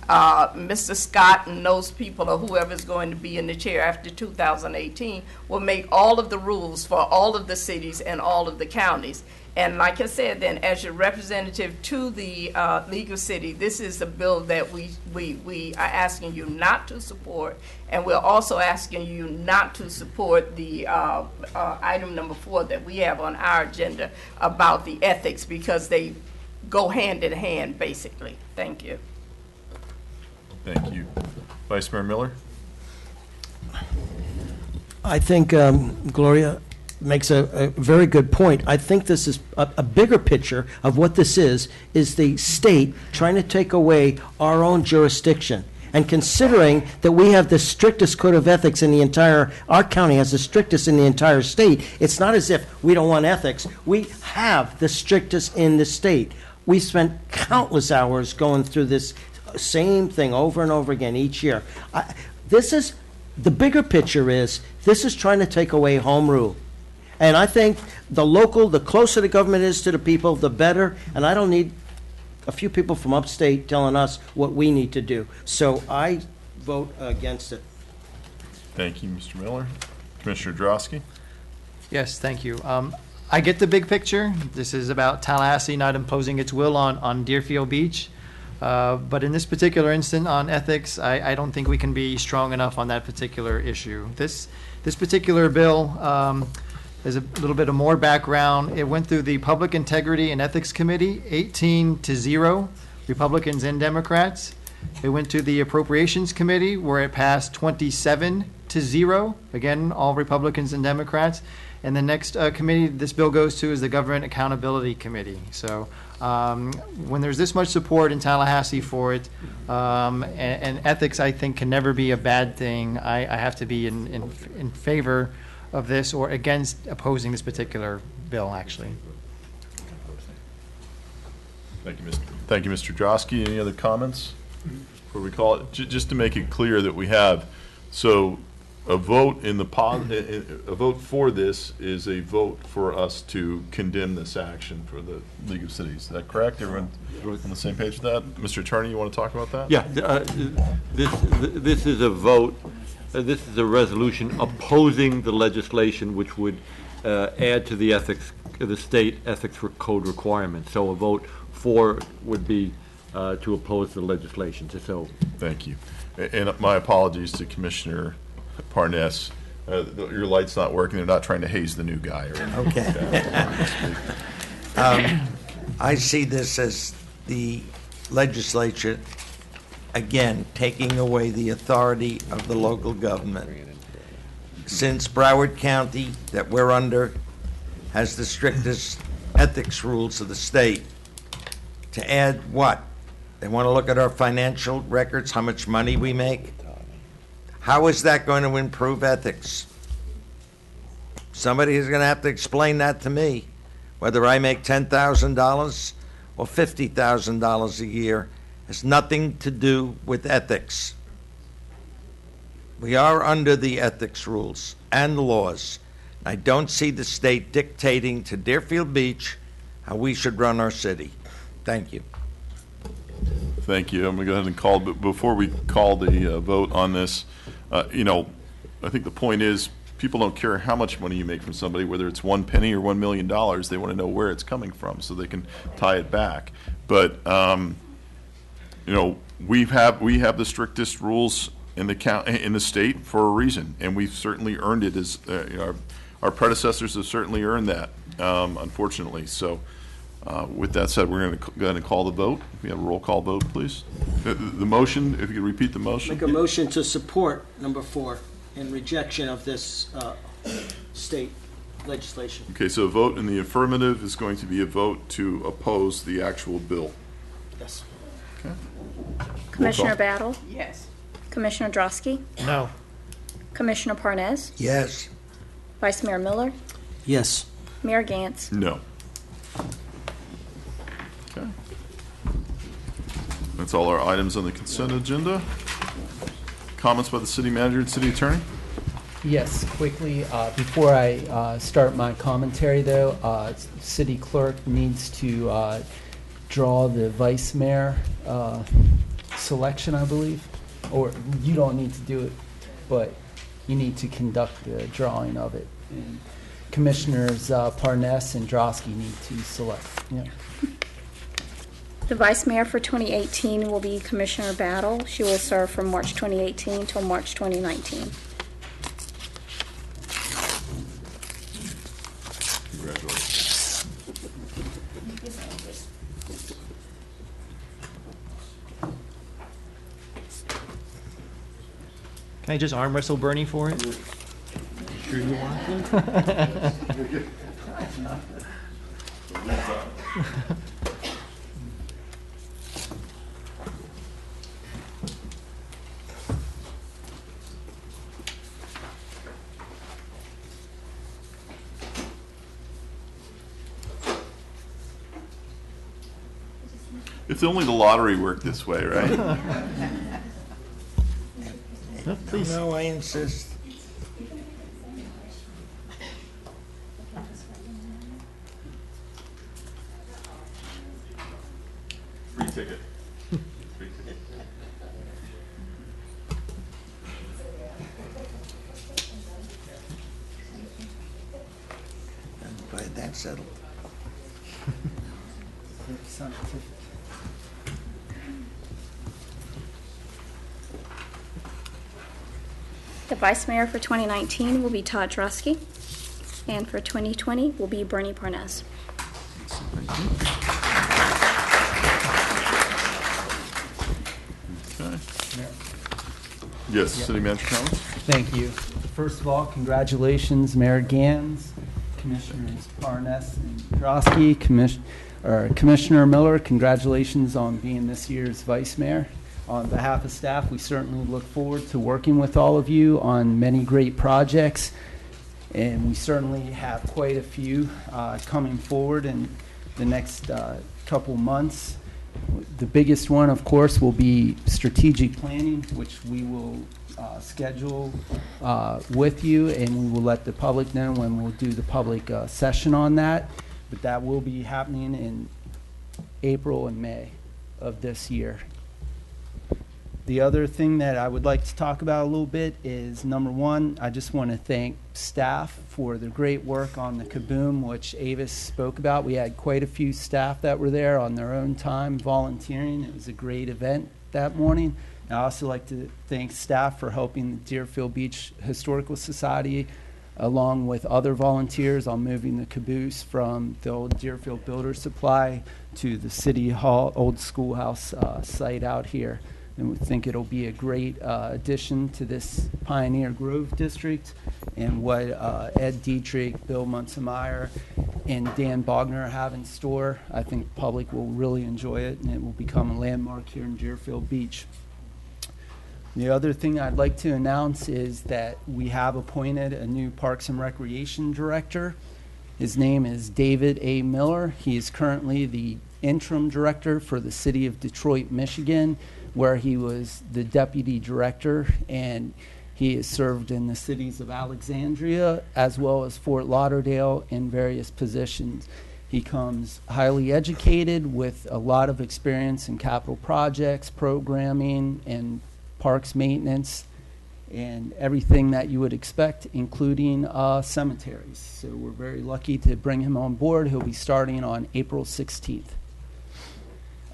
Mr. Scott and those people or whoever's going to be in the chair after 2018 will make all of the rules for all of the cities and all of the counties. And like I said, then, as your representative to the League of City, this is a bill that we are asking you not to support, and we're also asking you not to support the item number 4 that we have on our agenda about the ethics, because they go hand in hand, basically. Thank you. Thank you. Vice Mayor Miller? I think Gloria makes a very good point. I think this is a bigger picture of what this is the state trying to take away our own jurisdiction. And considering that we have the strictest code of ethics in the entire, our county has the strictest in the entire state, it's not as if we don't want ethics. We have the strictest in the state. We spent countless hours going through this same thing over and over again each year. The bigger picture is, this is trying to take away home rule. And I think the closer the government is to the people, the better. And I don't need a few people from upstate telling us what we need to do. So I vote against it. Thank you, Mr. Miller. Commissioner Drosky? Yes, thank you. I get the big picture. This is about Tallahassee not imposing its will on Deerfield Beach. But in this particular instance on ethics, I don't think we can be strong enough on that particular issue. This particular bill, there's a little bit of more background. It went through the Public Integrity and Ethics Committee, 18-0, Republicans and Democrats. It went to the Appropriations Committee, where it passed 27-0, again, all Republicans and Democrats. And the next committee this bill goes to is the Government Accountability Committee. So when there's this much support in Tallahassee for it, and ethics, I think, can never be a bad thing, I have to be in favor of this or against opposing this particular bill, actually. Thank you, Mr. Drosky. Any other comments before we call it? Just to make it clear that we have, so a vote a vote for this is a vote for us to condemn this action for the League of Cities. Is that correct? Everyone on the same page with that? Mr. Attorney, you want to talk about that? Yeah, this is a vote. This is a resolution opposing the legislation which would add to the state ethics code requirements. So a vote for would be to oppose the legislation. So thank you. And my apologies to Commissioner Parnes. Your light's not working. They're not trying to haze the new guy. Okay. I see this as the legislature, again, taking away the authority of the local government. Since Broward County, that we're under, has the strictest ethics rules of the state, to add what? They want to look at our financial records, how much money we make? How is that going to improve ethics? Somebody is going to have to explain that to me, whether I make $10,000 or $50,000 a year. Has nothing to do with ethics. We are under the ethics rules and laws. I don't see the state dictating to Deerfield Beach how we should run our city. Thank you. Thank you. I'm going to go ahead and call, but before we call the vote on this, I think the point is people don't care how much money you make from somebody, whether it's 1 penny or $1 million. They want to know where it's coming from so they can tie it back. But we have the strictest rules in the state for a reason, and we've certainly earned it as our predecessors have certainly earned that, unfortunately. So with that said, we're going to go ahead and call the vote. We have a roll call vote, please. The motion, if you could repeat the motion. Make a motion to support number 4 in rejection of this state legislation. Okay, so a vote in the affirmative is going to be a vote to oppose the actual bill. Yes. Okay. Commissioner Battle? Yes. Commissioner Drosky? No. Commissioner Parnes? Yes. Vice Mayor Miller? Yes. Mayor Gantz? No. Okay. That's all our items on the consent agenda. Comments by the city manager and city attorney? Yes, quickly, before I start my commentary though, city clerk needs to draw the vice mayor selection, I believe. Or you don't need to do it, but you need to conduct the drawing of it. And Commissioners Parnes and Drosky need to select. Yeah. The Vice Mayor for 2018 will be Commissioner Battle. She will serve from March 2018 till March 2019. Congratulations. Can I just arm wrestle Bernie for it? Sure you want to? If only the lottery worked this way, right? Please. No, I insist. Free ticket. Free ticket. I'm glad that's settled. The Vice Mayor for 2019 will be Todd Drosky, and for 2020 will be Bernie Parnes. Okay. Yes, city manager comments? Thank you. First of all, congratulations, Mayor Gans, Commissioners Parnes and Drosky, Commissioner Miller, congratulations on being this year's Vice Mayor. On behalf of staff, we certainly look forward to working with all of you on many great projects, and we certainly have quite a few coming forward in the next couple months. The biggest one, of course, will be strategic planning, which we will schedule with you, and we will let the public know when we'll do the public session on that. But that will be happening in April and May of this year. The other thing that I would like to talk about a little bit is, number one, I just want to thank staff for their great work on the Kaboom, which Avis spoke about. We had quite a few staff that were there on their own time volunteering. It was a great event that morning. I also like to thank staff for helping the Deerfield Beach Historical Society, along with other volunteers, on moving the caboose from the old Deerfield Builder Supply to the City Hall, old schoolhouse site out here. And we think it'll be a great addition to this Pioneer Grove district. And what Ed Dietrich, Bill Munsemeyer, and Dan Bogner have in store, I think the public will really enjoy it, and it will become a landmark here in Deerfield Beach. The other thing I'd like to announce is that we have appointed a new Parks and Recreation Director. His name is David A. Miller. He is currently the interim director for the city of Detroit, Michigan, where he was the deputy director, and he has served in the cities of Alexandria as well as Fort Lauderdale in various positions. He comes highly educated with a lot of experience in capital projects, programming, and parks maintenance, and everything that you would expect, including cemeteries. So we're very lucky to bring him on board. He'll be starting on April 16th.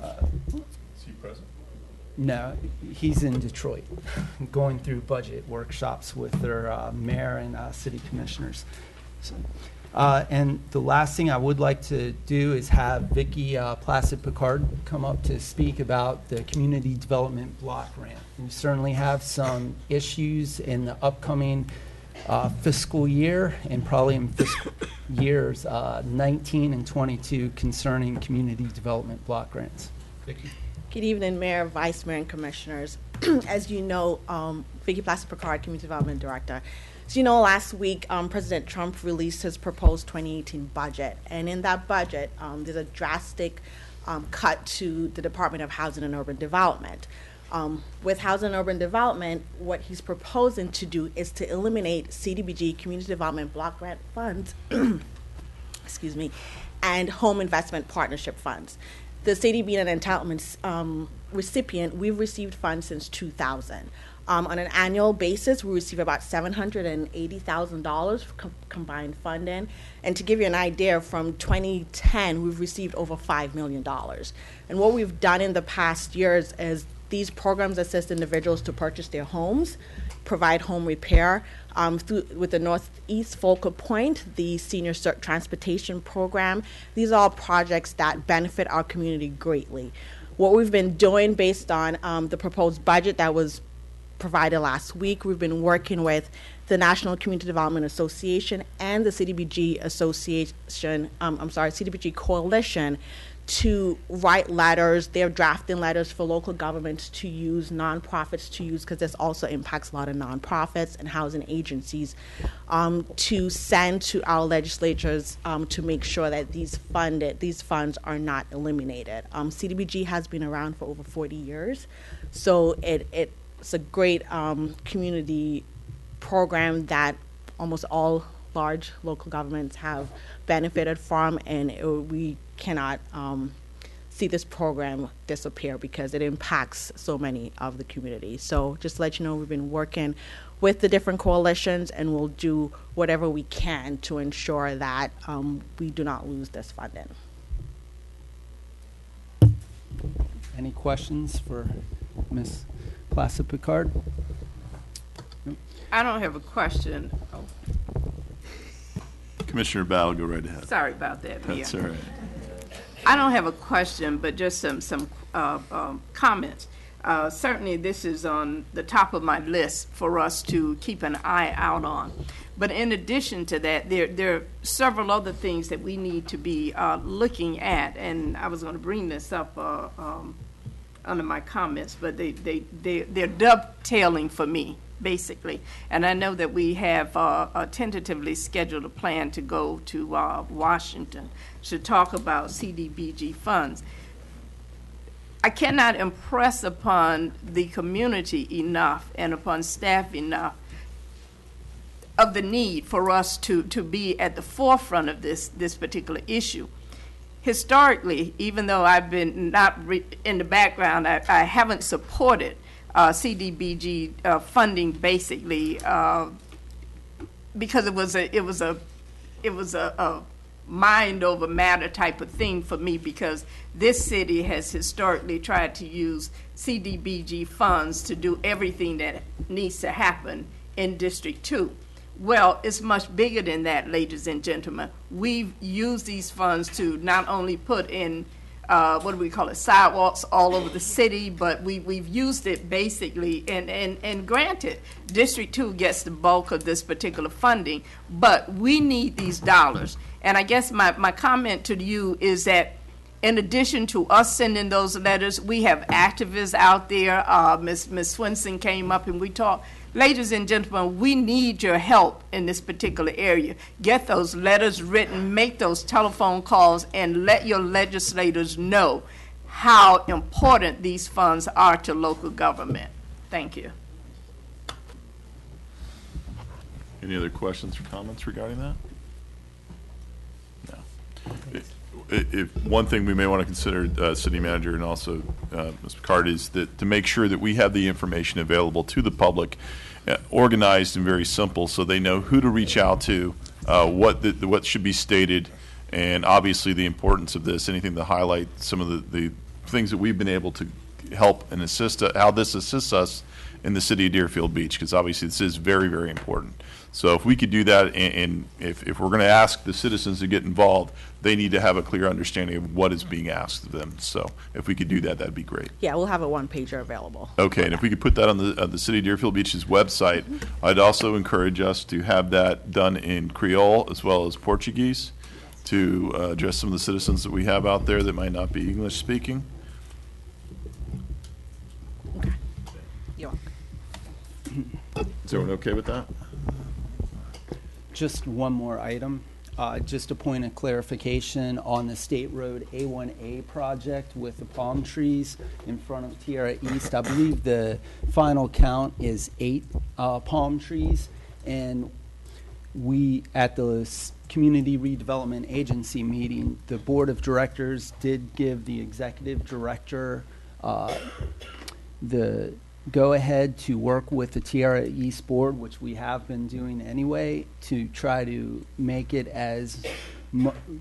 Is he present? No, he's in Detroit, going through budget workshops with their mayor and city commissioners. And the last thing I would like to do is have Vicki Placid-Picard come up to speak about the Community Development Block Grant. We certainly have some issues in the upcoming fiscal year and probably in fiscal years 19 and 22 concerning Community Development Block Grants. Vicki. Good evening, Mayor, Vice Mayor, and Commissioners. As you know, Vicki Placid-Picard, Community Development Director. As you know, last week, President Trump released his proposed 2018 budget. And in that budget, there's a drastic cut to the Department of Housing and Urban Development. With Housing and Urban Development, what he's proposing to do is to eliminate CDBG, Community Development Block Grant Funds, excuse me, and Home Investment Partnership Funds. The CDB and entitlements recipient, we've received funds since 2000. On an annual basis, we receive about $780,000 combined funding. And to give you an idea, from 2010, we've received over $5 million. And what we've done in the past years is these programs assist individuals to purchase their homes, provide home repair. With the Northeast Focal Point, the Senior Transportation Program, these are all projects that benefit our community greatly. What we've been doing based on the proposed budget that was provided last week, we've been working with the National Community Development Association and the CDBG CDBG Coalition to write letters. They're drafting letters for local governments to use, nonprofits to use, because this also impacts a lot of nonprofits and housing agencies, to send to our legislatures to make sure that these funds are not eliminated. CDBG has been around for over 40 years, so it's a great community program that almost all large local governments have benefited from, and we cannot see this program disappear because it impacts so many of the community. So just to let you know, we've been working with the different coalitions, and we'll do whatever we can to ensure that we do not lose this funding. Any questions for Ms. Placid-Picard? I don't have a question. Oh, Commissioner Battle, go right ahead. sorry about that, Mia. That's all right. I don't have a question, but just some comments. Certainly, this is on the top of my list for us to keep an eye out on. But in addition to that, there are several other things that we need to be looking at, and I was going to bring this up under my comments, but they're dovetailing for me, basically. And I know that we have tentatively scheduled a plan to go to Washington to talk about CDBG funds. I cannot impress upon the community enough and upon staff enough of the need for us to be at the forefront of this particular issue. Historically, even though I've been in the background, I haven't supported CDBG funding basically because it was a mind over matter type of thing for me, because this city has historically tried to use CDBG funds to do everything that needs to happen in District 2. Well, it's much bigger than that, ladies and gentlemen. We've used these funds to not only put in sidewalks all over the city, but we've used it basically, and granted, District 2 gets the bulk of this particular funding, but we need these dollars. And I guess my comment to you is that in addition to us sending those letters, we have activists out there. Ms. Swenson came up and we talked. Ladies and gentlemen, we need your help in this particular area. Get those letters written, make those telephone calls, and let your legislators know how important these funds are to local government. Thank you. Any other questions or comments regarding that? No. If one thing we may want to consider, City Manager and also Ms. Picard, is that to make sure that we have the information available to the public, organized and very simple, so they know who to reach out to, what should be stated, and obviously the importance of this. Anything to highlight some of the things that we've been able to help and assist, how this assists us in the city of Deerfield Beach, because obviously this is very, very important. So if we could do that, and if we're going to ask the citizens to get involved, they need to have a clear understanding of what is being asked of them. So if we could do that, that'd be great. Yeah, we'll have a one-pager available. Okay, and if we could put that on the City of Deerfield Beach's website, I'd also encourage us to have that done in Creole as well as Portuguese to address some of the citizens that we have out there that might not be English speaking. You're welcome. Is everyone okay with that? Just one more item. Just a point of clarification on the State Road A1A project with the palm trees in front of Tierra East. I believe the final count is 8 palm trees, and we, at the Community Redevelopment Agency meeting, the Board of Directors did give the Executive Director the go-ahead to work with the Tierra East Board, which we have been doing anyway, to try to make it as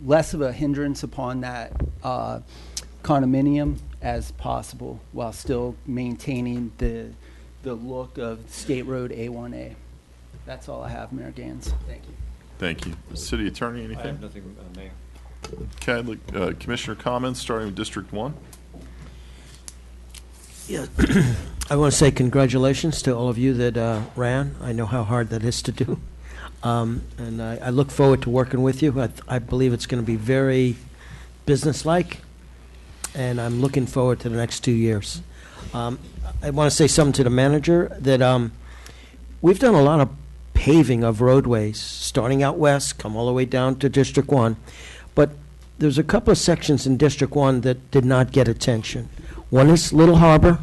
less of a hindrance upon that condominium as possible, while still maintaining the look of State Road A1A. That's all I have, Mayor Gans. Thank you. Thank you. City Attorney, anything? I have nothing, Mayor. Okay, Commissioner comments, starting with District 1. Yeah, I want to say congratulations to all of you that ran. I know how hard that is to do. And I look forward to working with you. I believe it's going to be very businesslike, and I'm looking forward to the next 2 years. I want to say something to the manager that we've done a lot of paving of roadways, starting out west, come all the way down to District 1. But there's a couple of sections in District 1 that did not get attention. One is Little Harbor,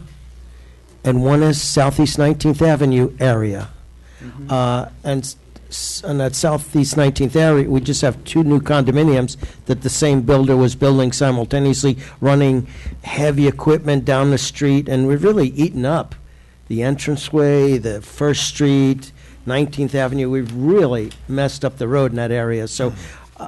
and one is Southeast 19th Avenue area. And that Southeast 19th area, we just have 2 new condominiums that the same builder was building simultaneously, running heavy equipment down the street, and we've really eaten up the entranceway, the First Street, 19th Avenue. We've really messed up the road in that area. So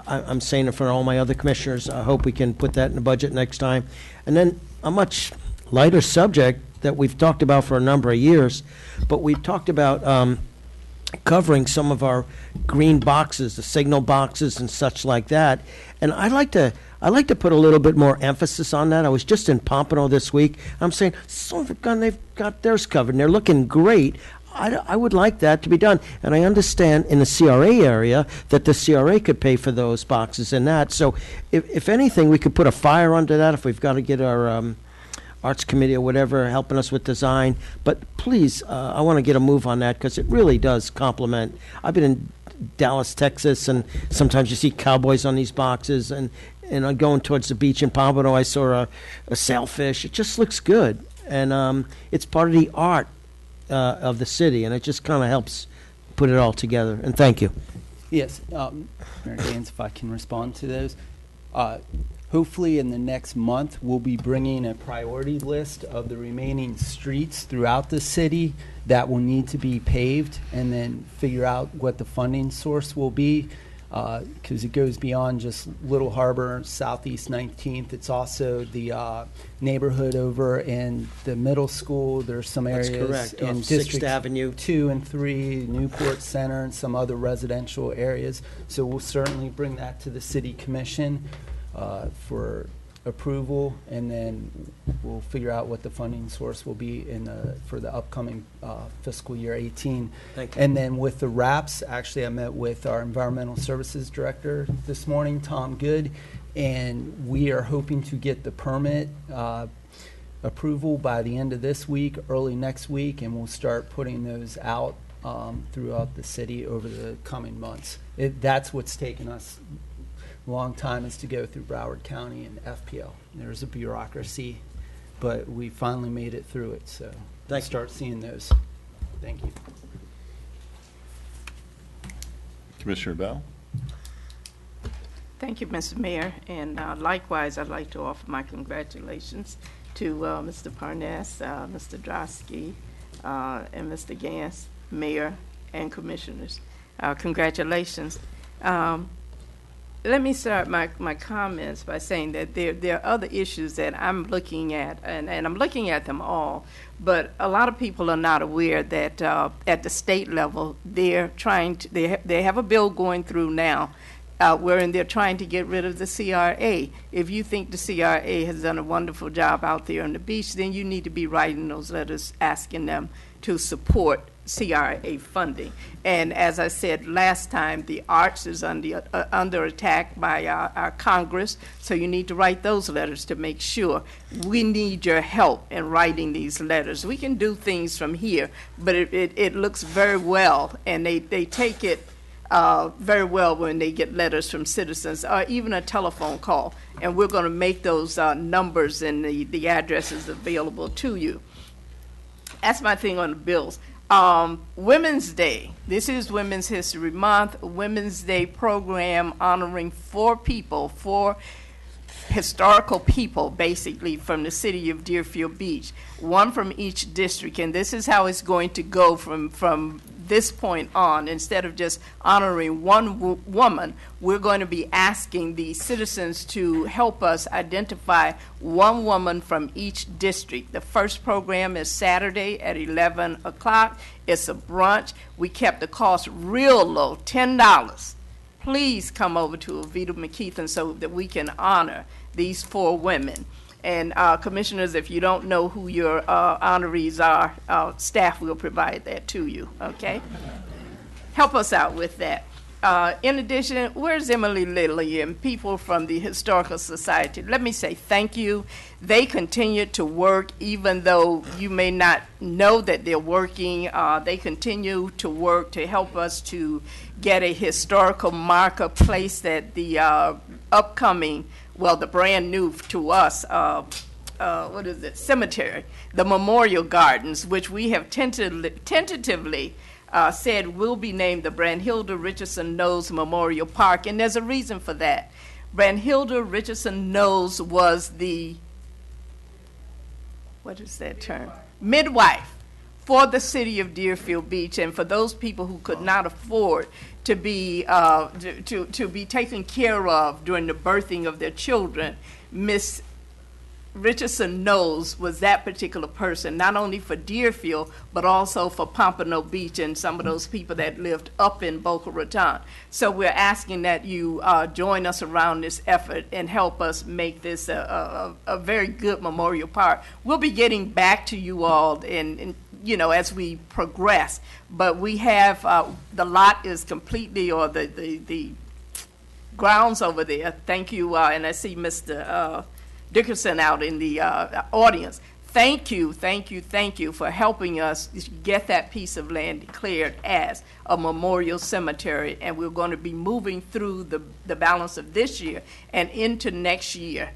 I'm saying it for all my other commissioners. I hope we can put that in the budget next time. And then a much lighter subject that we've talked about for a number of years, but we've talked about covering some of our green boxes, the signal boxes and such like that. And I like to put a little bit more emphasis on that. I was just in Pompano this week. I'm saying, son of a gun, they've got theirs covered, and they're looking great. I would like that to be done. And I understand in the CRA area that the CRA could pay for those boxes and that. So if anything, we could put a fire under that if we've got to get our Arts Committee or whatever helping us with design. But please, I want to get a move on that because it really does complement. I've been in Dallas, Texas, and sometimes you see cowboys on these boxes. And going towards the beach in Pompano, I saw a sailfish. It just looks good. And it's part of the art of the city, and it just kind of helps put it all together. And thank you. Yes, Mayor Gans, if I can respond to those. Hopefully in the next month, we'll be bringing a priority list of the remaining streets throughout the city that will need to be paved, and then figure out what the funding source will be, because it goes beyond just Little Harbor, Southeast 19th. It's also the neighborhood over in the middle school. There's some areas That's correct. in Off 6th District Avenue. 2 and 3, Newport Center, and some other residential areas. So we'll certainly bring that to the City Commission for approval, and then we'll figure out what the funding source will be for the upcoming fiscal year 18. Thank you. And then with the RAPs, actually I met with our Environmental Services Director this morning, Tom Good, and we are hoping to get the permit approval by the end of this week, early next week, and we'll start putting those out throughout the city over the coming months. That's what's taken us long time, is to go through Broward County and FPL. There's a bureaucracy, but we finally made it through it, so Thank you. start seeing those. Thank you. Commissioner Bell? Thank you, Mr. Mayor, and likewise, I'd like to offer my congratulations to Mr. Parnas, Mr. Drosky, and Mr. Gans, Mayor, and Commissioners. Congratulations. 'Cause, you know, I was just in Pompano this week. I'm saying, son of a gun, they've got theirs covered, and they're looking great. I Let me start my comments by saying that there are other issues that I'm looking at, and I'm looking at them all, but a lot of people are not aware that at the state level, they're trying to, they have a bill going through now wherein they're trying to get rid of the CRA. If you think the CRA has done a wonderful job out there on the beach, then you need to be writing those letters asking them to support CRA funding. And as I said last time, the arts is under attack by our Congress, so you need to write those letters to make sure. We need your help in writing these letters. We can do things from here, but it looks very well, and they take it very well when they get letters from citizens or even a telephone call. And we're going to make those numbers and the addresses available to you. That's my thing on the bills. Women's Day. This is Women's History Month. Women's Day program honoring four historical people, basically, from the city of Deerfield Beach, one from each district. And this is how it's going to go from this point on. Instead of just honoring one woman, we're going to be asking the citizens to help us identify one woman from each district. The first program is Saturday at 11 o'clock. It's a brunch. We kept the cost real low, $10. Please come over to Oviedo McKeithen so that we can honor these four women. And commissioners, if you don't know who your honorees are, staff will provide that to you, okay? Help us out with that. In addition, where's Emily Lilly and people from the Historical Society? Let me say thank you. They continue to work even though you may not know that they're working. They continue to work to help us to get a historical marker placed at the upcoming, well, the brand new to us, cemetery, the Memorial Gardens, which we have tentatively said will be named the Brandhilda Richardson Knowles Memorial Park, and there's a reason for that. Brandhilda Richardson Knowles was the, what is that term? Midwife for the city of Deerfield Beach, and for those people who could not afford to be taken care of during the birthing of their children, Miss Richardson Knowles was that particular person, not only for Deerfield, but also for Pompano Beach and some of those people that lived up in Boca Raton. So we're asking that you join us around this effort and help us make this a very good memorial park. We'll be getting back to you all in as we progress, but we have, the lot is completely, or the grounds over there. Thank you, and I see Mr. Dickerson out in the audience. Thank you for helping us get that piece of land declared as a memorial cemetery, and we're going to be moving through the balance of this year and into next year,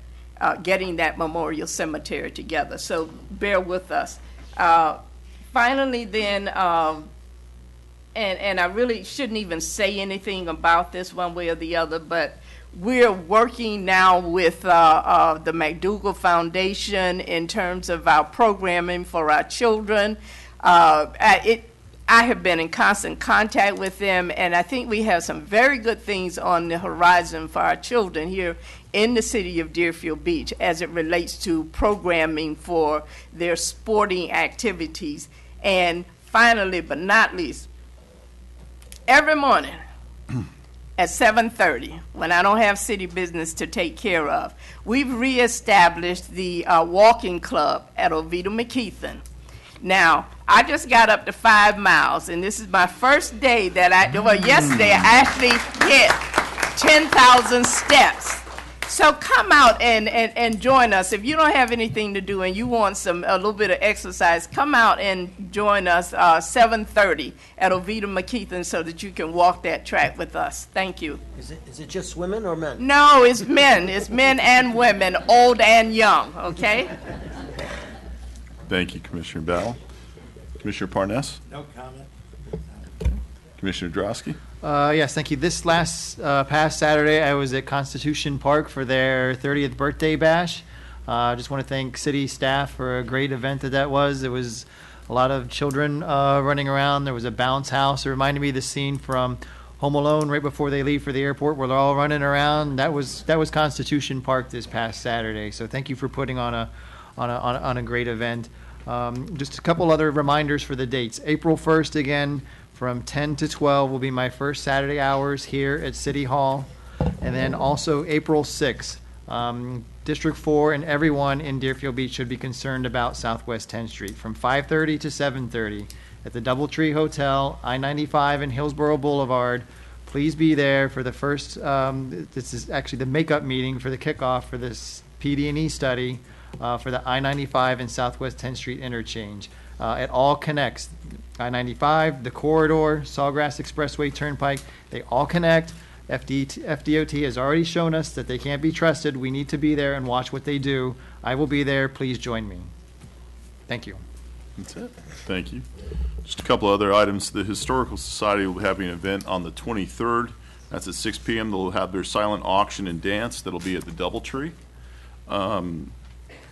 getting that memorial cemetery together. So bear with us. Finally, then, and I really shouldn't even say anything about this one way or the other, but we're working now with the McDougall Foundation in terms of our programming for our children. I have been in constant contact with them, and I think we have some very good things on the horizon for our children here in the city of Deerfield Beach as it relates to programming for their sporting activities. And finally, but not least, every morning at 7:30, when I don't have city business to take care of, we've reestablished the walking club at Oviedo McKeithen. Now, I just got up to 5 miles, and this is my first day that yesterday I actually hit 10,000 steps. So come out and join us. If you don't have anything to do and you want a little bit of exercise, come out and join us 7:30 at Oviedo McKeithen so that you can walk that track with us. Thank you. Is it just women or men? No, it's men. It's men and women, old and young, okay? Thank you, Commissioner Battle. Commissioner Parnes? No comment. Commissioner Drosky? Yes, thank you. This past Saturday, I was at Constitution Park for their 30th birthday bash. I just want to thank city staff for a great event that was. There was a lot of children running around. There was a bounce house. It reminded me of the scene from Home Alone right before they leave for the airport, where they're all running around. That was Constitution Park this past Saturday. So thank you for putting on a great event. Just a couple other reminders for the dates. April 1st again, from 10 to 12 will be my first Saturday hours here at City Hall. And then also April 6th, District 4 and everyone in Deerfield Beach should be concerned about Southwest 10th Street from 5:30 to 7:30 at the Doubletree Hotel, I-95 and Hillsborough Boulevard. Please be there for the first, this is actually the makeup meeting for the kickoff for this PD&E study for the I-95 and Southwest 10th Street interchange. It all connects. I-95, the corridor, Sawgrass Expressway Turnpike, they all connect. FDOT has already shown us that they can't be trusted. We need to be there and watch what they do. I will be there. Please join me. Thank you. That's it. Thank you. Just a couple other items. The Historical Society will be having an event on the 23rd. That's at 6 p.m. They'll have their silent auction and dance. That'll be at the Doubletree.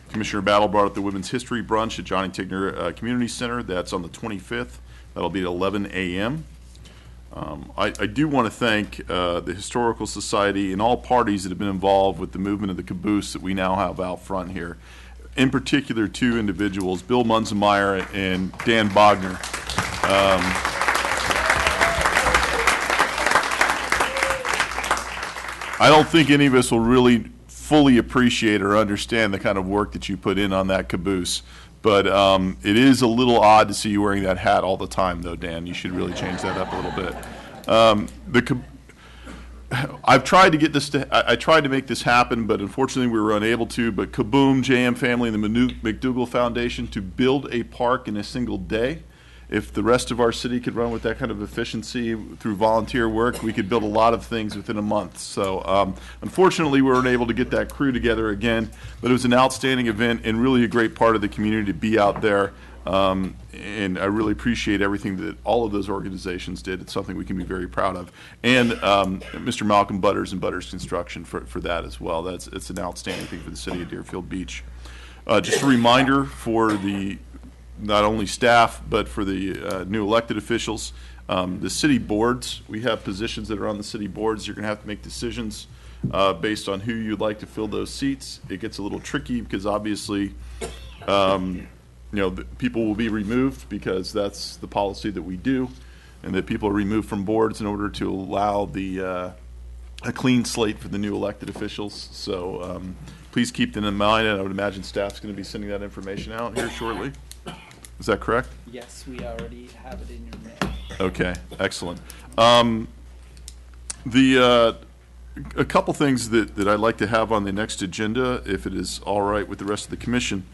Commissioner Battle brought up the Women's History Brunch at Johnny Tigner Community Center. That's on the 25th. That'll be at 11 a.m. I do want to thank the Historical Society and all parties that have been involved with the movement of the caboose that we now have out front here. In particular, two individuals, Bill Munzemeyer and Dan Bogner. I don't think any of us will really fully appreciate or understand the kind of work that you put in on that caboose. But it is a little odd to see you wearing that hat all the time, though, Dan. You should really change that up a little bit. I've tried to get this I tried to make this happen, but unfortunately we were unable to. But Kaboom, JM Family, and the McDougal Foundation to build a park in a single day. If the rest of our city could run with that kind of efficiency through volunteer work, we could build a lot of things within a month. So unfortunately, we weren't able to get that crew together again, but it was an outstanding event and really a great part of the community to be out there. And I really appreciate everything that all of those organizations did. It's something we can be very proud of. And Mr. Malcolm Butters and Butters Construction for that as well. It's an outstanding thing for the city of Deerfield Beach. Just a reminder for the not only staff, but for the new elected officials. The city boards, we have positions that are on the city boards. You're going to have to make decisions based on who you'd like to fill those seats. It gets a little tricky because obviously, people will be removed because that's the policy that we do, and that people are removed from boards in order to allow a clean slate for the new elected officials. So please keep that in mind, and I would imagine staff's going to be sending that information out here shortly. Is that correct? Yes, we already have it in your mail. Okay, excellent. A couple things that I'd like to have on the next agenda, if it is all right with the rest of the commission.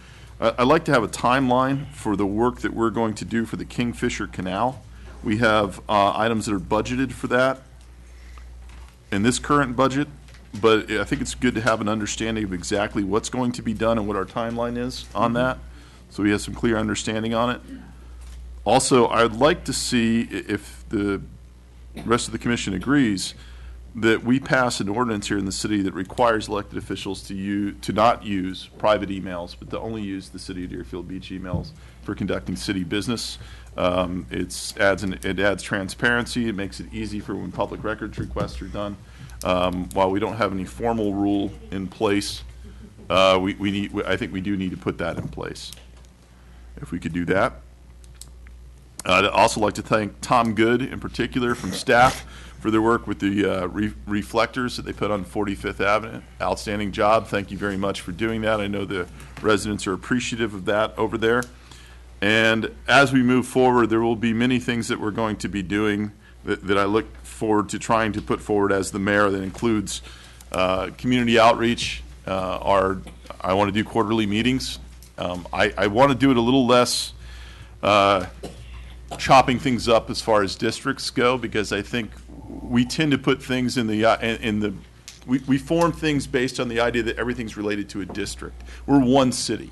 I'd like to have a timeline for the work that we're going to do for the Kingfisher Canal. We have items that are budgeted for that in this current budget, but I think it's good to have an understanding of exactly what's going to be done and what our timeline is on that, so we have some clear understanding on it. Also, I'd like to see, if the rest of the commission agrees, that we pass an ordinance here in the city that requires elected officials to not use private emails, but to only use the City of Deerfield Beach emails for conducting city business. It adds transparency. It makes it easy for when public records requests are done. While we don't have any formal rule in place, I think we do need to put that in place. If we could do that. I'd also like to thank Tom Good in particular from staff for their work with the reflectors that they put on 45th Avenue. Outstanding job. Thank you very much for doing that. I know the residents are appreciative of that over there. And as we move forward, there will be many things that we're going to be doing that I look forward to trying to put forward as the mayor. That includes community outreach. I want to do quarterly meetings. I want to do it a little less chopping things up as far as districts go, because I think we tend to put things we form things based on the idea that everything's related to a district. We're one city.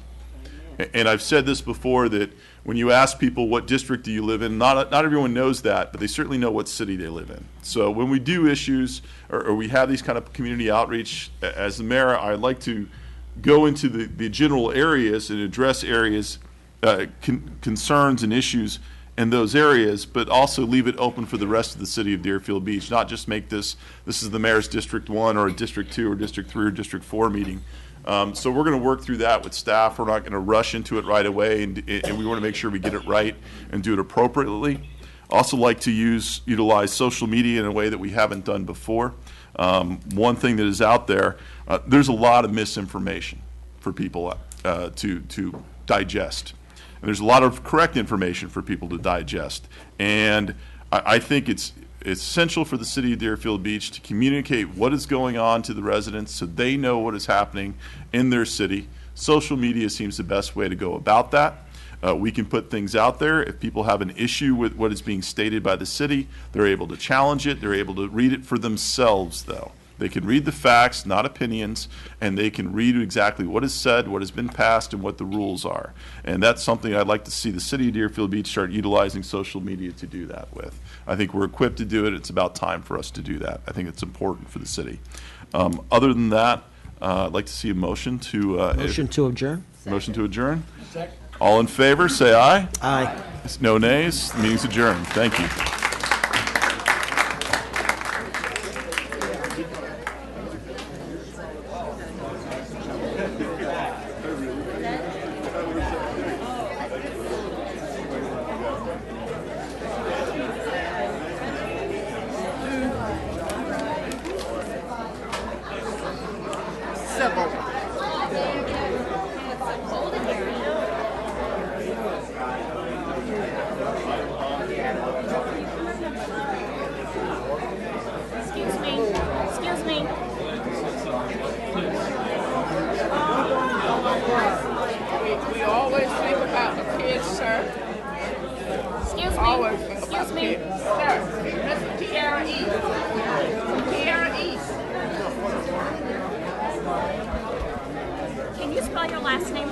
And I've said this before, that when you ask people what district do you live in, not everyone knows that, but they certainly know what city they live in. So when we do issues or we have these kind of community outreach, as the mayor, I'd like to go into the general areas and address areas, concerns and issues in those areas, but also leave it open for the rest of the city of Deerfield Beach, not just make this is the mayor's District 1 or a District 2 or District 3 or District 4 meeting. So we're going to work through that with staff. We're not going to rush into it right away, and we want to make sure we get it right and do it appropriately. Also like to utilize social media in a way that we haven't done before. One thing that is out there, there's a lot of misinformation for people to digest. And there's a lot of correct information for people to digest. And I think it's essential for the city of Deerfield Beach to communicate what is going on to the residents so they know what is happening in their city. Social media seems the best way to go about that. We can put things out there. If people have an issue with what is being stated by the city, they're able to challenge it. They're able to read it for themselves, though. They can read the facts, not opinions, and they can read exactly what is said, what has been passed, and what the rules are. And that's something I'd like to see the city of Deerfield Beach start utilizing social media to do that with. I think we're equipped to do it. It's about time for us to do that. I think it's important for the city. Other than that, I'd like to see a motion to... Motion to adjourn? Motion to adjourn? All in favor, say aye. Aye. No nays. The meeting's adjourned. Thank you. We always think about the kids, sir. Excuse me. Always think about Excuse the me. kids. Sir, Mr. Tiara East. Tiara East. Can you spell your last name